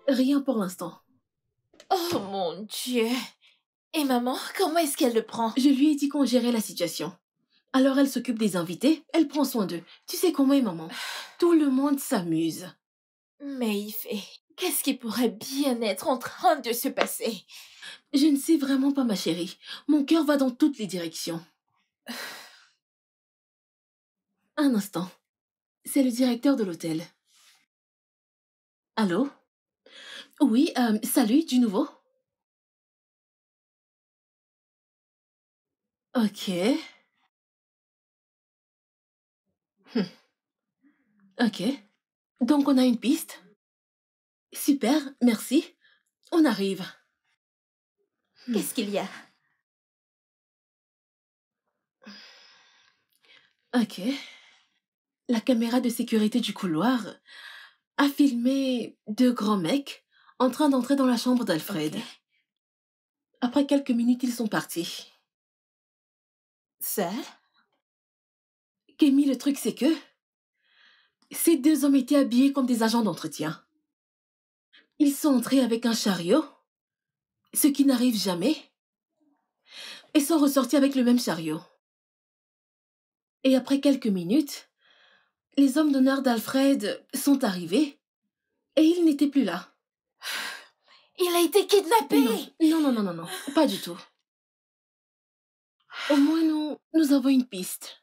Rien pour l'instant. Oh mon Dieu. Et maman, comment est-ce qu'elle le prend? Je lui ai dit qu'on gérait la situation. Alors elle s'occupe des invités, elle prend soin d'eux. Tu sais comment est maman. Tout le monde s'amuse. Mais qu'est-ce qui pourrait bien être en train de se passer? Je ne sais vraiment pas, ma chérie. Mon cœur va dans toutes les directions. Un instant. C'est le directeur de l'hôtel. Allô? Oui, salut, du nouveau? Ok. Ok. Donc on a une piste? Super, merci. On arrive. Qu'est-ce qu'il y a? Ok. La caméra de sécurité du couloir a filmé 2 grands mecs en train d'entrer dans la chambre d'Alfred. Ok. Après quelques minutes, ils sont partis. Ça? Kémy, le truc c'est que ces 2 hommes étaient habillés comme des agents d'entretien. Ils sont entrés avec un chariot, ce qui n'arrive jamais, et sont ressortis avec le même chariot. Et après quelques minutes, les hommes d'honneur d'Alfred sont arrivés et il n'était plus là. Il a été kidnappé! Non, pas du tout. Au moins, nous avons une piste.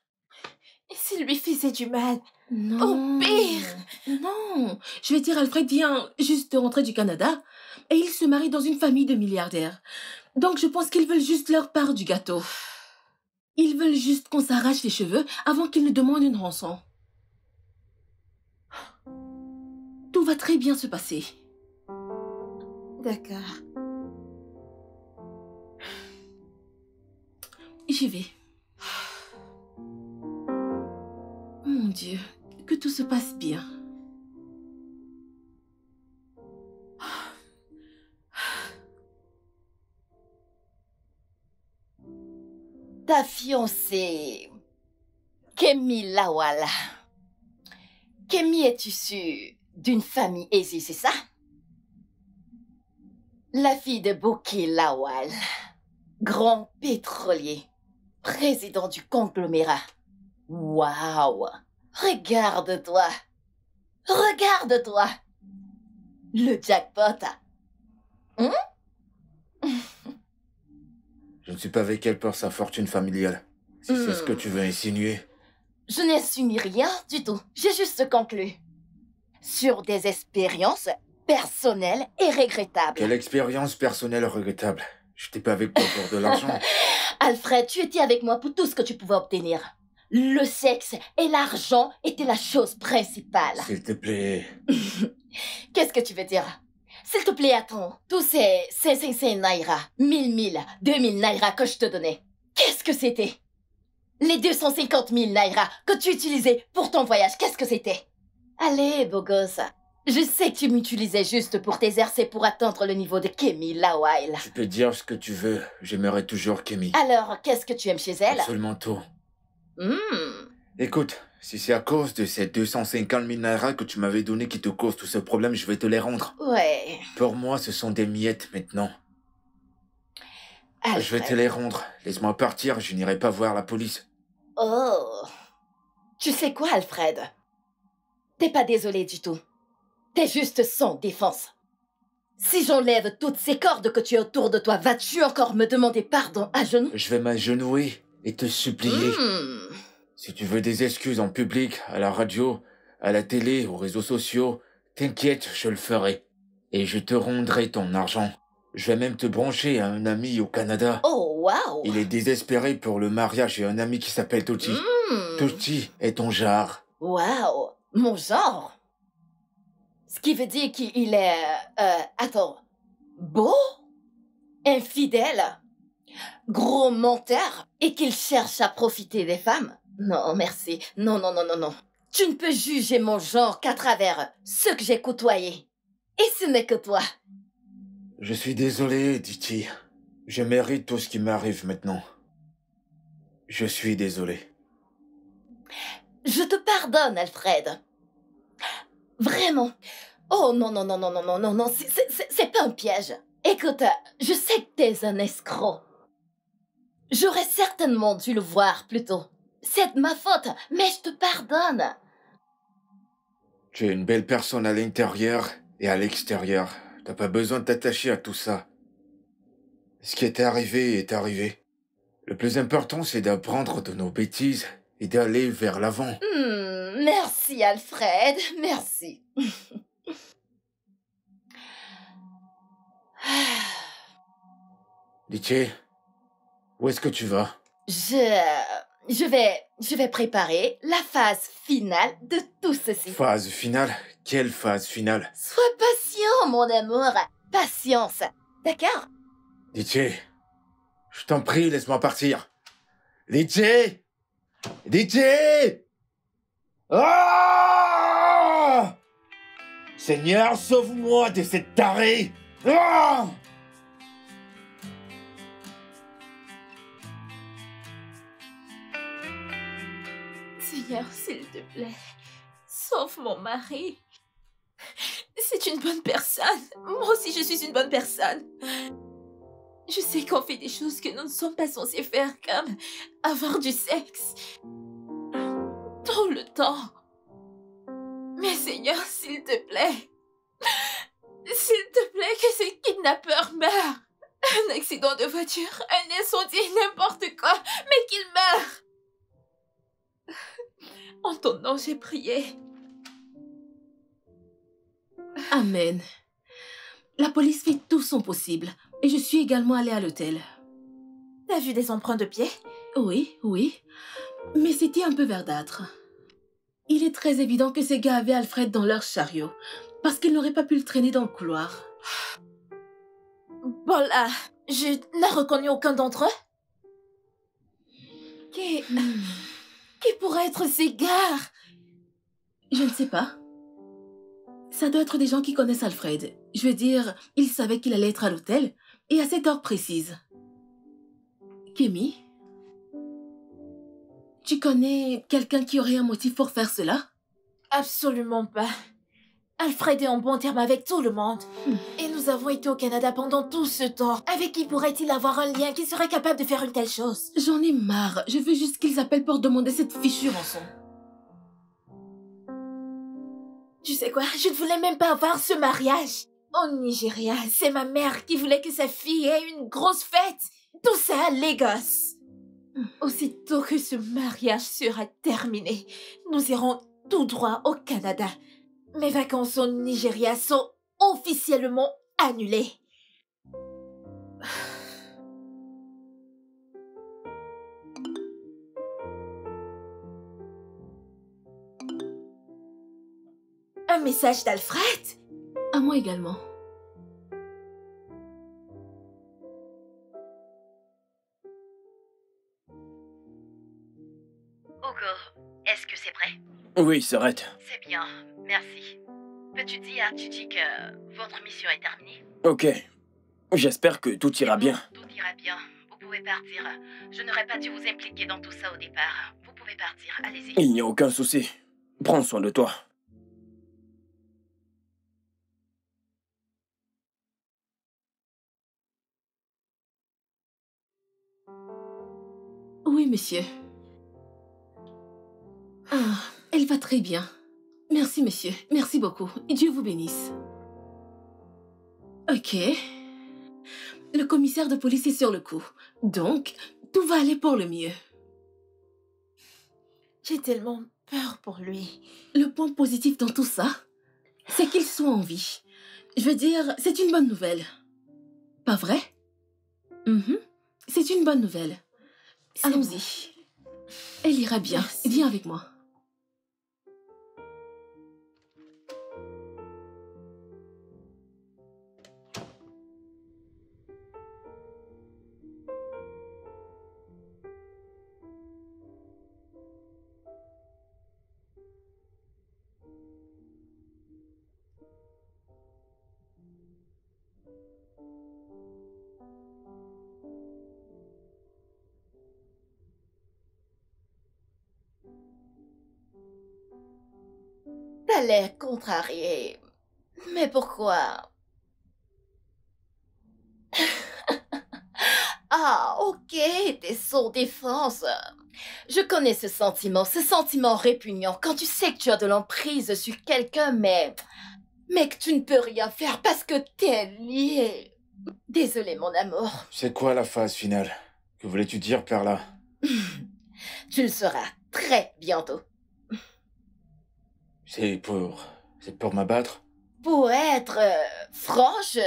Et s'il lui faisait du mal? Non. Au pire! Non. Je vais dire, Alfred vient juste de rentrer du Canada et il se marie dans une famille de milliardaires. Donc, je pense qu'ils veulent juste leur part du gâteau. Ils veulent juste qu'on s'arrache les cheveux avant qu'ils ne demandent une rançon. Tout va très bien se passer. D'accord. J'y vais. Mon Dieu, que tout se passe bien. Ta fiancée, Kémy Lawal. Kémy est issue d'une famille aisée, c'est ça? La fille de Bouki Lawal, grand pétrolier, président du conglomérat. Waouh! Regarde-toi! Regarde-toi! Le jackpot! Je ne suis pas avec elle pour sa fortune familiale. Si c'est ce que tu veux insinuer. Je n'insinue rien du tout. J'ai juste conclu. Sur des expériences personnelles et regrettables. Quelle expérience personnelle regrettable. Je n'étais pas avec toi pour de l'argent. Alfred, tu étais avec moi pour tout ce que tu pouvais obtenir. Le sexe et l'argent étaient la chose principale. S'il te plaît. Qu'est-ce que tu veux dire? S'il te plaît, attends. Tous ces 500 naira, 1000, 2000 naira que je te donnais, qu'est-ce que c'était? Les 250 000 naira que tu utilisais pour ton voyage, qu'est-ce que c'était? Allez, beau gosse, Je sais que tu m'utilisais juste pour t'exercer pour atteindre le niveau de Kemi Lawile. Tu peux dire ce que tu veux, j'aimerais toujours Kemi. Alors, qu'est-ce que tu aimes chez elle? Absolument tout. Hmm. Écoute, si c'est à cause de ces 250 minéraux que tu m'avais donnés qui te causent tout ce problème, je vais te les rendre. Ouais. Pour moi, ce sont des miettes maintenant. Alfred. Je vais te les rendre. Laisse-moi partir, je n'irai pas voir la police. Oh. Tu sais quoi, Alfred? T'es pas désolé du tout. T'es juste sans défense. Si j'enlève toutes ces cordes que tu as autour de toi, vas-tu encore me demander pardon à genoux? Je vais m'agenouiller et te supplier. Si tu veux des excuses en public, à la radio, à la télé, aux réseaux sociaux, t'inquiète, je le ferai. Et je te rendrai ton argent. Je vais même te brancher à un ami au Canada. Oh, waouh! Il est désespéré pour le mariage et un ami qui s'appelle Toti. Toti est ton genre. Waouh! Mon genre? Ce qui veut dire qu'il est... attends. Beau? Infidèle? Gros menteur? Et qu'il cherche à profiter des femmes? Non, merci. Non, non, non, non, non. Tu ne peux juger mon genre qu'à travers ceux que j'ai côtoyés. Et ce n'est que toi. Je suis désolé, Titi. Je mérite tout ce qui m'arrive maintenant. Je suis désolé. Je te pardonne, Alfred. Vraiment. Oh non, non, non, non, non, non, non, non, c'est pas un piège. Écoute, je sais que t'es un escroc. J'aurais certainement dû le voir plus tôt. C'est de ma faute, mais je te pardonne. Tu es une belle personne à l'intérieur et à l'extérieur. T'as pas besoin de t'attacher à tout ça. Ce qui est arrivé est arrivé. Le plus important, c'est d'apprendre de nos bêtises et d'aller vers l'avant. Merci, Alfred, merci. Litchi, où est-ce que tu vas? Je vais préparer la phase finale de tout ceci. Phase finale? Quelle phase finale? Sois patient, mon amour. Patience, d'accord? Litchi, je t'en prie, laisse-moi partir. Litchi! Litchi! Ah! Seigneur, sauve-moi de cette tarée! Ah! Seigneur, s'il te plaît, sauve mon mari. C'est une bonne personne. Moi aussi, je suis une bonne personne. Je sais qu'on fait des choses que nous ne sommes pas censés faire, comme avoir du sexe tout le temps. Mais Seigneur, s'il te plaît, que ces kidnappeurs meurent. Un accident de voiture, un incendie, n'importe quoi, mais qu'ils meurent. En ton nom, j'ai prié. Amen. La police fait tout son possible. Et je suis également allée à l'hôtel. T'as vu des empreintes de pieds? Oui, oui. Mais c'était un peu verdâtre. Il est très évident que ces gars avaient Alfred dans leur chariot. Parce qu'ils n'auraient pas pu le traîner dans le couloir. Bon là, je n'ai reconnu aucun d'entre eux. Qui pourrait être ces gars? Je ne sais pas. Ça doit être des gens qui connaissent Alfred. Je veux dire, ils savaient qu'il allait être à l'hôtel et à cette heure précise. Kemi, tu connais quelqu'un qui aurait un motif pour faire cela? Absolument pas. Alfred est en bon terme avec tout le monde. Et nous avons été au Canada pendant tout ce temps. Avec qui pourrait-il avoir un lien qui serait capable de faire une telle chose? J'en ai marre. Je veux juste qu'ils appellent pour demander cette fichue rançon. Tu sais quoi? Je ne voulais même pas avoir ce mariage. Au Nigeria, c'est ma mère qui voulait que sa fille ait une grosse fête. Tout ça à Lagos. Aussitôt que ce mariage sera terminé, nous irons tout droit au Canada. Mes vacances au Nigeria sont officiellement annulées. Un message d'Alfred? À moi également. Hugo, est-ce que c'est prêt? Oui, Sorette. C'est bien, merci. Peux-tu dire à Gigi que votre mission est terminée? Ok. J'espère que tout ira bien. Tout ira bien. Vous pouvez partir. Je n'aurais pas dû vous impliquer dans tout ça au départ. Vous pouvez partir. Allez-y. Il n'y a aucun souci. Prends soin de toi. Oui, monsieur. Ah, elle va très bien. Merci, monsieur. Merci beaucoup. Dieu vous bénisse. Ok. Le commissaire de police est sur le coup. Donc, tout va aller pour le mieux. J'ai tellement peur pour lui. Le point positif dans tout ça, c'est qu'il soit en vie. Je veux dire, c'est une bonne nouvelle. Pas vrai? C'est une bonne nouvelle. Allons-y. Elle ira bien. Merci. Viens avec moi. T'as l'air contrarié. Mais pourquoi? Ah, ok, t'es sans défense. Je connais ce sentiment répugnant quand tu sais que tu as de l'emprise sur quelqu'un, mais que tu ne peux rien faire parce que t'es lié. Désolé, mon amour. C'est quoi la phase finale? Que voulais-tu dire par là? Tu le sauras très bientôt. C'est pour m'abattre? Pour être franche...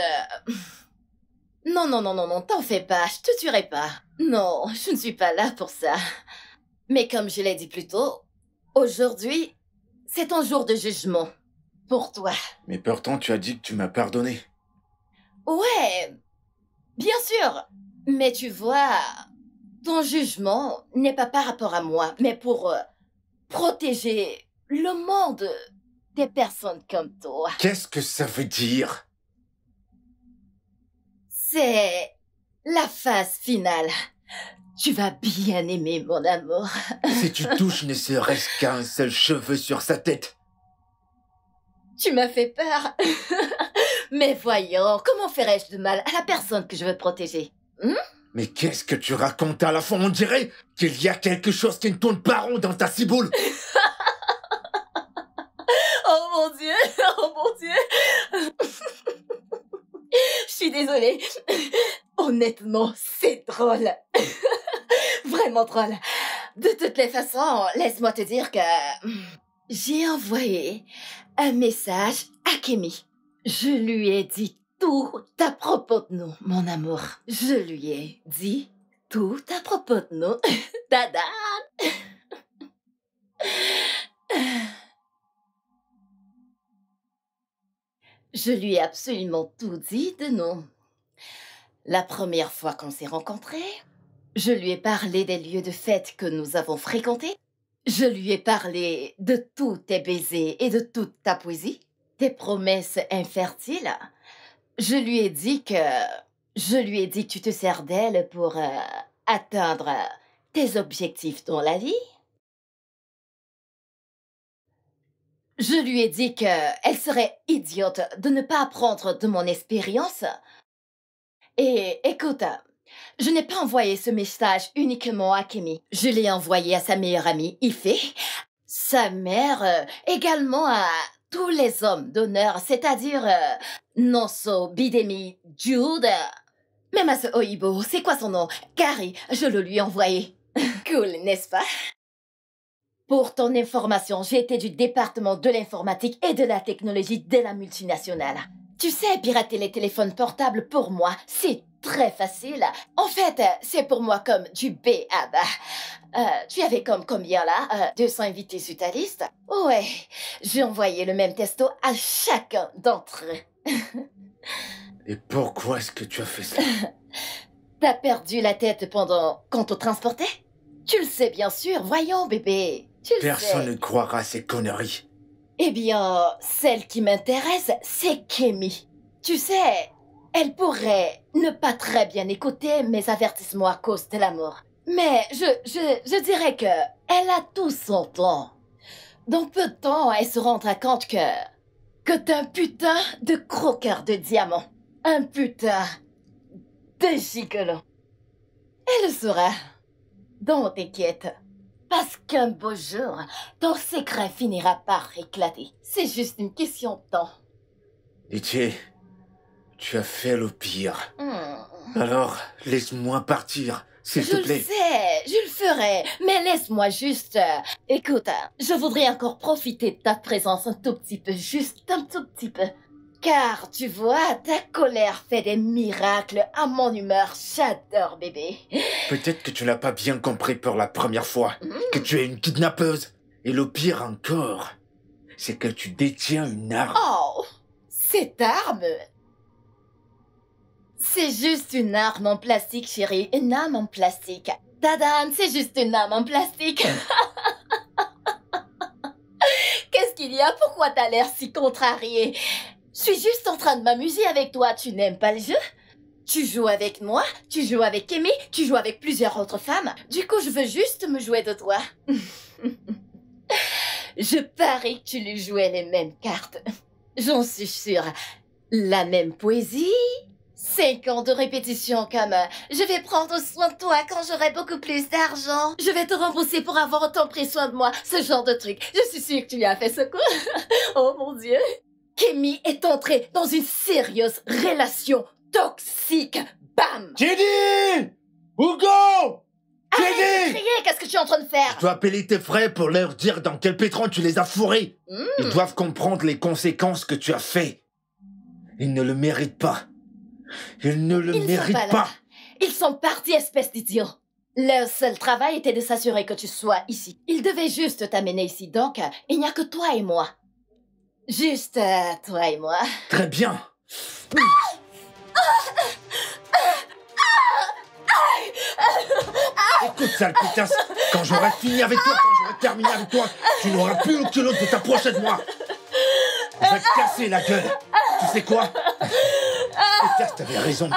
Non, t'en fais pas, je te tuerai pas. Non, je ne suis pas là pour ça. Mais comme je l'ai dit plus tôt, aujourd'hui, c'est ton jour de jugement. Pour toi. Mais pourtant, tu as dit que tu m'as pardonné. Ouais, bien sûr. Mais tu vois, ton jugement n'est pas par rapport à moi, mais pour protéger le monde des personnes comme toi. Qu'est-ce que ça veut dire? C'est la phase finale. Tu vas bien aimer, mon amour. Si tu touches ne serait-ce qu'un seul cheveu sur sa tête. Tu m'as fait peur. Mais voyons, comment ferais-je de mal à la personne que je veux protéger? Mais qu'est-ce que tu racontes à la fin? On dirait qu'il y a quelque chose qui ne tourne pas rond dans ta ciboule. Oh mon Dieu, oh mon Dieu. Je suis désolée. Honnêtement, c'est drôle. Vraiment drôle. De toutes les façons, laisse-moi te dire que j'ai envoyé un message à Kémy. Je lui ai dit tout à propos de nous, mon amour. Je lui ai dit tout à propos de nous. Dada. Je lui ai absolument tout dit de nous. La première fois qu'on s'est rencontrés, je lui ai parlé des lieux de fête que nous avons fréquentés. Je lui ai parlé de tous tes baisers et de toute ta poésie, tes promesses infertiles. Je lui ai dit que tu te sers d'elle pour atteindre tes objectifs dans la vie. Je lui ai dit qu'elle serait idiote de ne pas apprendre de mon expérience. Et écoute, je n'ai pas envoyé ce message uniquement à Kémy. Je l'ai envoyé à sa meilleure amie, Ife, sa mère, également à tous les hommes d'honneur, c'est-à-dire Nonso, Bidemi, Jude, même à ce Oibo, c'est quoi son nom? Gary, je le lui ai envoyé. Cool, n'est-ce pas? Pour ton information, j'ai été du département de l'informatique et de la technologie de la multinationale. Tu sais, pirater les téléphones portables, pour moi, c'est très facile. En fait, c'est pour moi comme du B.A.B.A. Tu avais comme combien là 200 invités sur ta liste? Ouais, j'ai envoyé le même texto à chacun d'entre eux. Et pourquoi est-ce que tu as fait ça? T'as perdu la tête pendant qu'on te transportait? Tu le sais bien sûr, voyons bébé. Tu le sais. Personne ne croira à ces conneries. Eh bien, celle qui m'intéresse, c'est Kémy. Tu sais, elle pourrait ne pas très bien écouter mes avertissements à cause de l'amour. Mais je dirais que elle a tout son temps. Dans peu de temps, elle se rendra compte que t'es un putain de croqueur de diamants. Un putain de gigolo. Elle le saura. Donc t'inquiète. Parce qu'un beau jour, ton secret finira par éclater. C'est juste une question de temps. Litchi, tu as fait le pire. Alors, laisse-moi partir, s'il te plaît. Je le sais, je le ferai, mais laisse-moi juste... Écoute, je voudrais encore profiter de ta présence un tout petit peu, juste un tout petit peu. Car, tu vois, ta colère fait des miracles à mon humeur. J'adore, bébé. Peut-être que tu n'as pas bien compris pour la première fois que tu es une kidnappeuse. Et le pire encore, c'est que tu détiens une arme. Oh, cette arme... C'est juste une arme en plastique, chérie. Une arme en plastique. Tadam, c'est juste une arme en plastique. Qu'est-ce qu'il y a? Pourquoi t'as l'air si contrarié? Je suis juste en train de m'amuser avec toi. Tu n'aimes pas le jeu? Tu joues avec moi, tu joues avec Kémy, tu joues avec plusieurs autres femmes. Du coup, je veux juste me jouer de toi. Je parie que tu lui jouais les mêmes cartes. J'en suis sûre. La même poésie, 5 ans de répétition comme je vais prendre soin de toi quand j'aurai beaucoup plus d'argent. Je vais te rembourser pour avoir autant pris soin de moi. Ce genre de truc. Je suis sûre que tu lui as fait ce coup. Oh mon Dieu. Kémy est entrée dans une sérieuse relation toxique. Bam! Jenny! Hugo! Arrête de Jenny! crier, qu'est-ce que tu es en train de faire? Je dois appeler tes frères pour leur dire dans quel pétron tu les as fourrés. Ils doivent comprendre les conséquences que tu as fait. Ils ne le méritent pas. Ils ne le méritent pas. Ils sont partis, espèce d'idiot. Leur seul travail était de s'assurer que tu sois ici. Ils devaient juste t'amener ici, donc il n'y a que toi et moi. Juste toi et moi. Très bien. Écoute, sale putasse, quand j'aurai fini avec toi, quand j'aurai terminé avec toi, tu n'auras plus le culot de t'approcher de moi. Je vais te casser la gueule. Tu sais quoi? Pétasse, t'avais raison.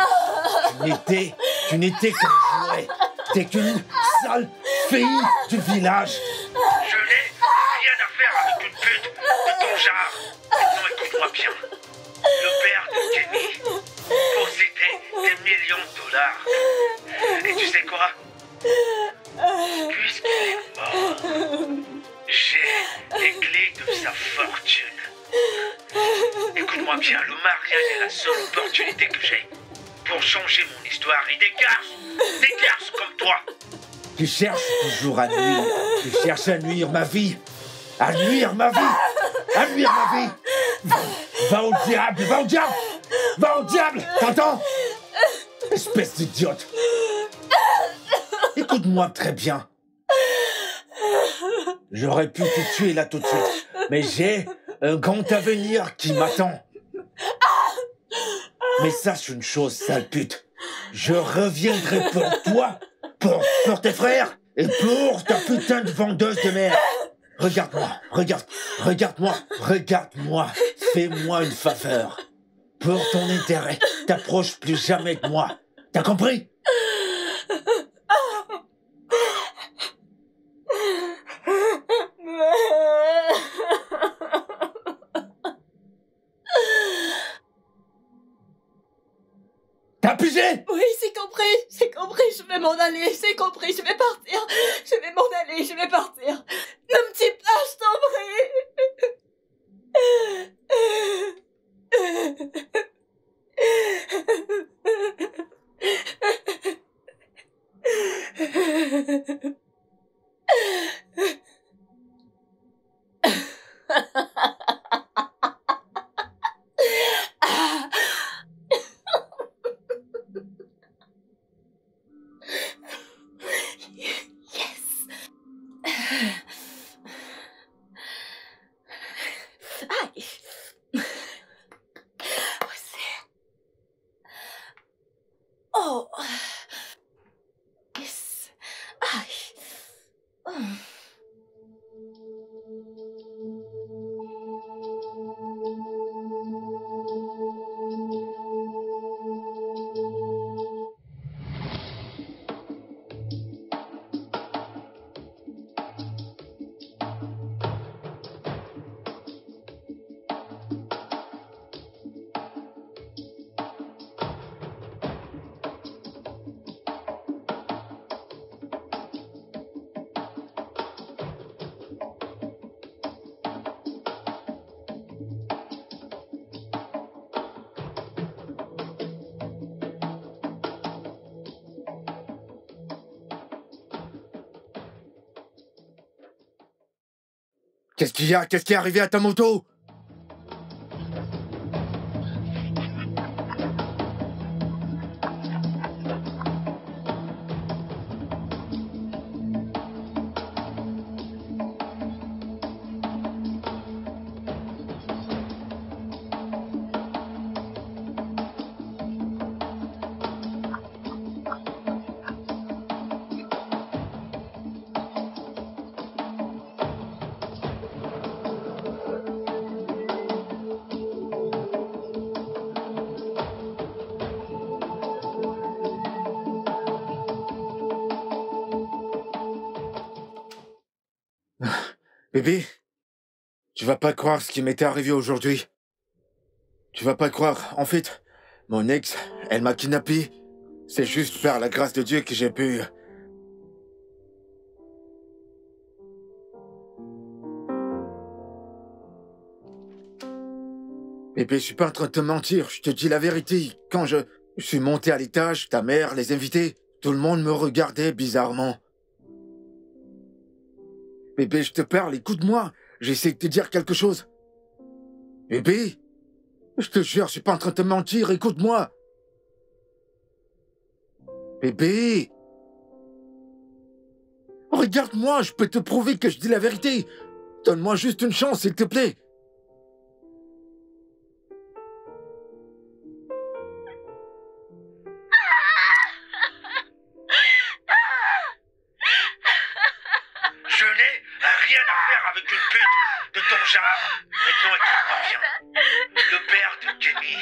Tu n'étais qu'un jouet. T'es qu'une sale fille du village. Je n'ai rien à faire avec une pute de ton genre. Maintenant, écoute-moi bien. Le père de Kémy possédait des millions de dollars. Et tu sais quoi? Puisqu'il est mort, j'ai les clés de sa fortune. Écoute-moi bien, le mariage est la seule opportunité que j'ai pour changer mon histoire. Et des garces comme toi. Tu cherches toujours à nuire. Tu cherches à nuire ma vie. À nuire ma vie. À nuire ma vie. Va au diable, va au diable. Va au diable, t'entends? Espèce d'idiote. Écoute-moi très bien. J'aurais pu te tuer là tout de suite, mais j'ai un grand avenir qui m'attend. Mais sache une chose, sale pute. Je reviendrai pour toi, pour tes frères et pour ta putain de vendeuse de merde. Regarde-moi, regarde-moi. Fais-moi une faveur. Pour ton intérêt, t'approches plus jamais de moi. T'as compris? T'as pigé? Oui, c'est compris, je vais m'en aller, c'est compris, je vais partir. Je vais m'en aller, je vais partir. Ne me tue pas, je t'en Qu'est-ce qu'il y a? Qu'est-ce qui est arrivé à ta moto? Bébé, tu vas pas croire ce qui m'était arrivé aujourd'hui. Tu vas pas croire. En fait, mon ex, elle m'a kidnappé. C'est juste par la grâce de Dieu que j'ai pu... Bébé, je suis pas en train de te mentir. Je te dis la vérité. Quand je suis monté à l'étage, ta mère, les invités, tout le monde me regardait bizarrement. Bébé, je te parle, écoute-moi. J'essaie de te dire quelque chose. Bébé, je te jure, je suis pas en train de te mentir, écoute-moi. Bébé. Regarde-moi, je peux te prouver que je dis la vérité. Donne-moi juste une chance, s'il te plaît. Je n'ai rien à faire avec une pute de ton genre. Maintenant, écoute-moi bien. Le père de Kenny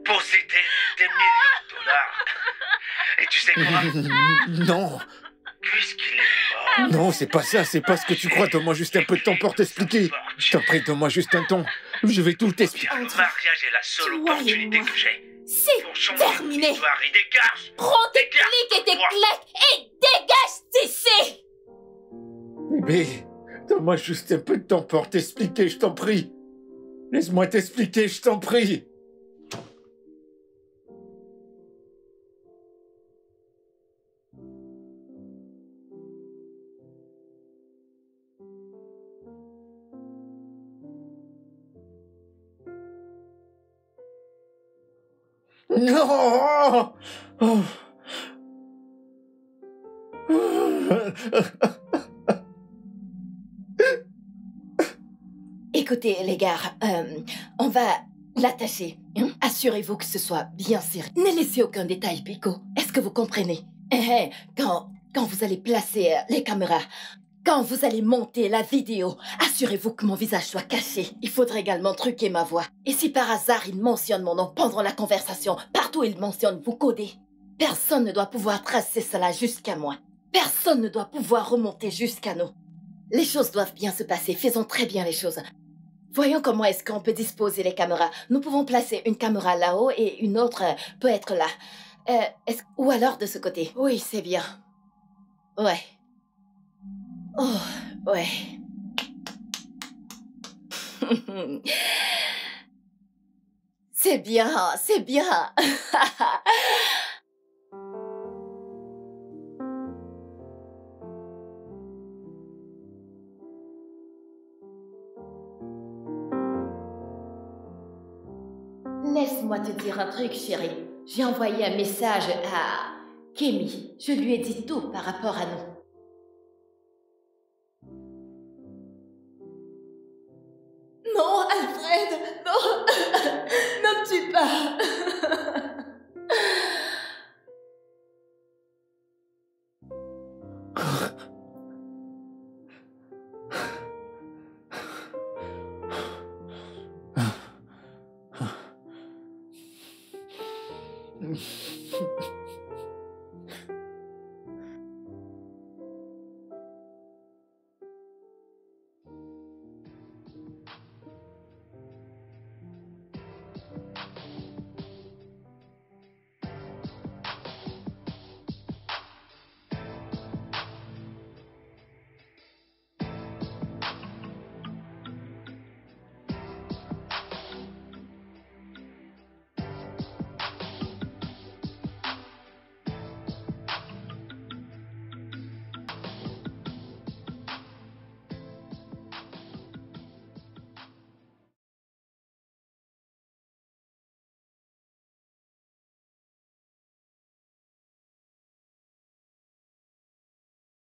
possédait des millions de dollars. Et tu sais quoi? Non, Puisqu'il est mort... non, c'est pas ça, c'est pas ce que tu crois. Donne-moi juste un peu de temps pour t'expliquer. Je t'en prie, donne-moi juste un temps. Je vais tout t'expliquer. Bien, le mariage est la seule Toi et opportunité moi. que j'ai C'est pour changer terminé. l'histoire. Et dégage! Prends tes Dégage clics et tes toi. claques et dégage d'ici. Bébé, donne-moi juste un peu de temps pour t'expliquer, je t'en prie. Laisse-moi t'expliquer, je t'en prie. Non! Oh. Écoutez, les gars, on va l'attacher. Hein? Assurez-vous que ce soit bien serré. Ne laissez aucun détail, Pico. Est-ce que vous comprenez? Quand vous allez placer les caméras, quand vous allez monter la vidéo, assurez-vous que mon visage soit caché. Il faudrait également truquer ma voix. Et si par hasard il mentionne mon nom pendant la conversation, partout où il mentionne, vous codez. Personne ne doit pouvoir tracer cela jusqu'à moi. Personne ne doit pouvoir remonter jusqu'à nous. Les choses doivent bien se passer. Faisons très bien les choses. Voyons comment est-ce qu'on peut disposer les caméras. Nous pouvons placer une caméra là-haut et une autre peut être là. Ou alors de ce côté. Oui, c'est bien. Ouais. Oh, ouais. C'est bien, c'est bien. Laisse-moi te dire un truc, chérie. J'ai envoyé un message à Kémy. Je lui ai dit tout par rapport à nous. Non, Alfred, non, ne me tue pas.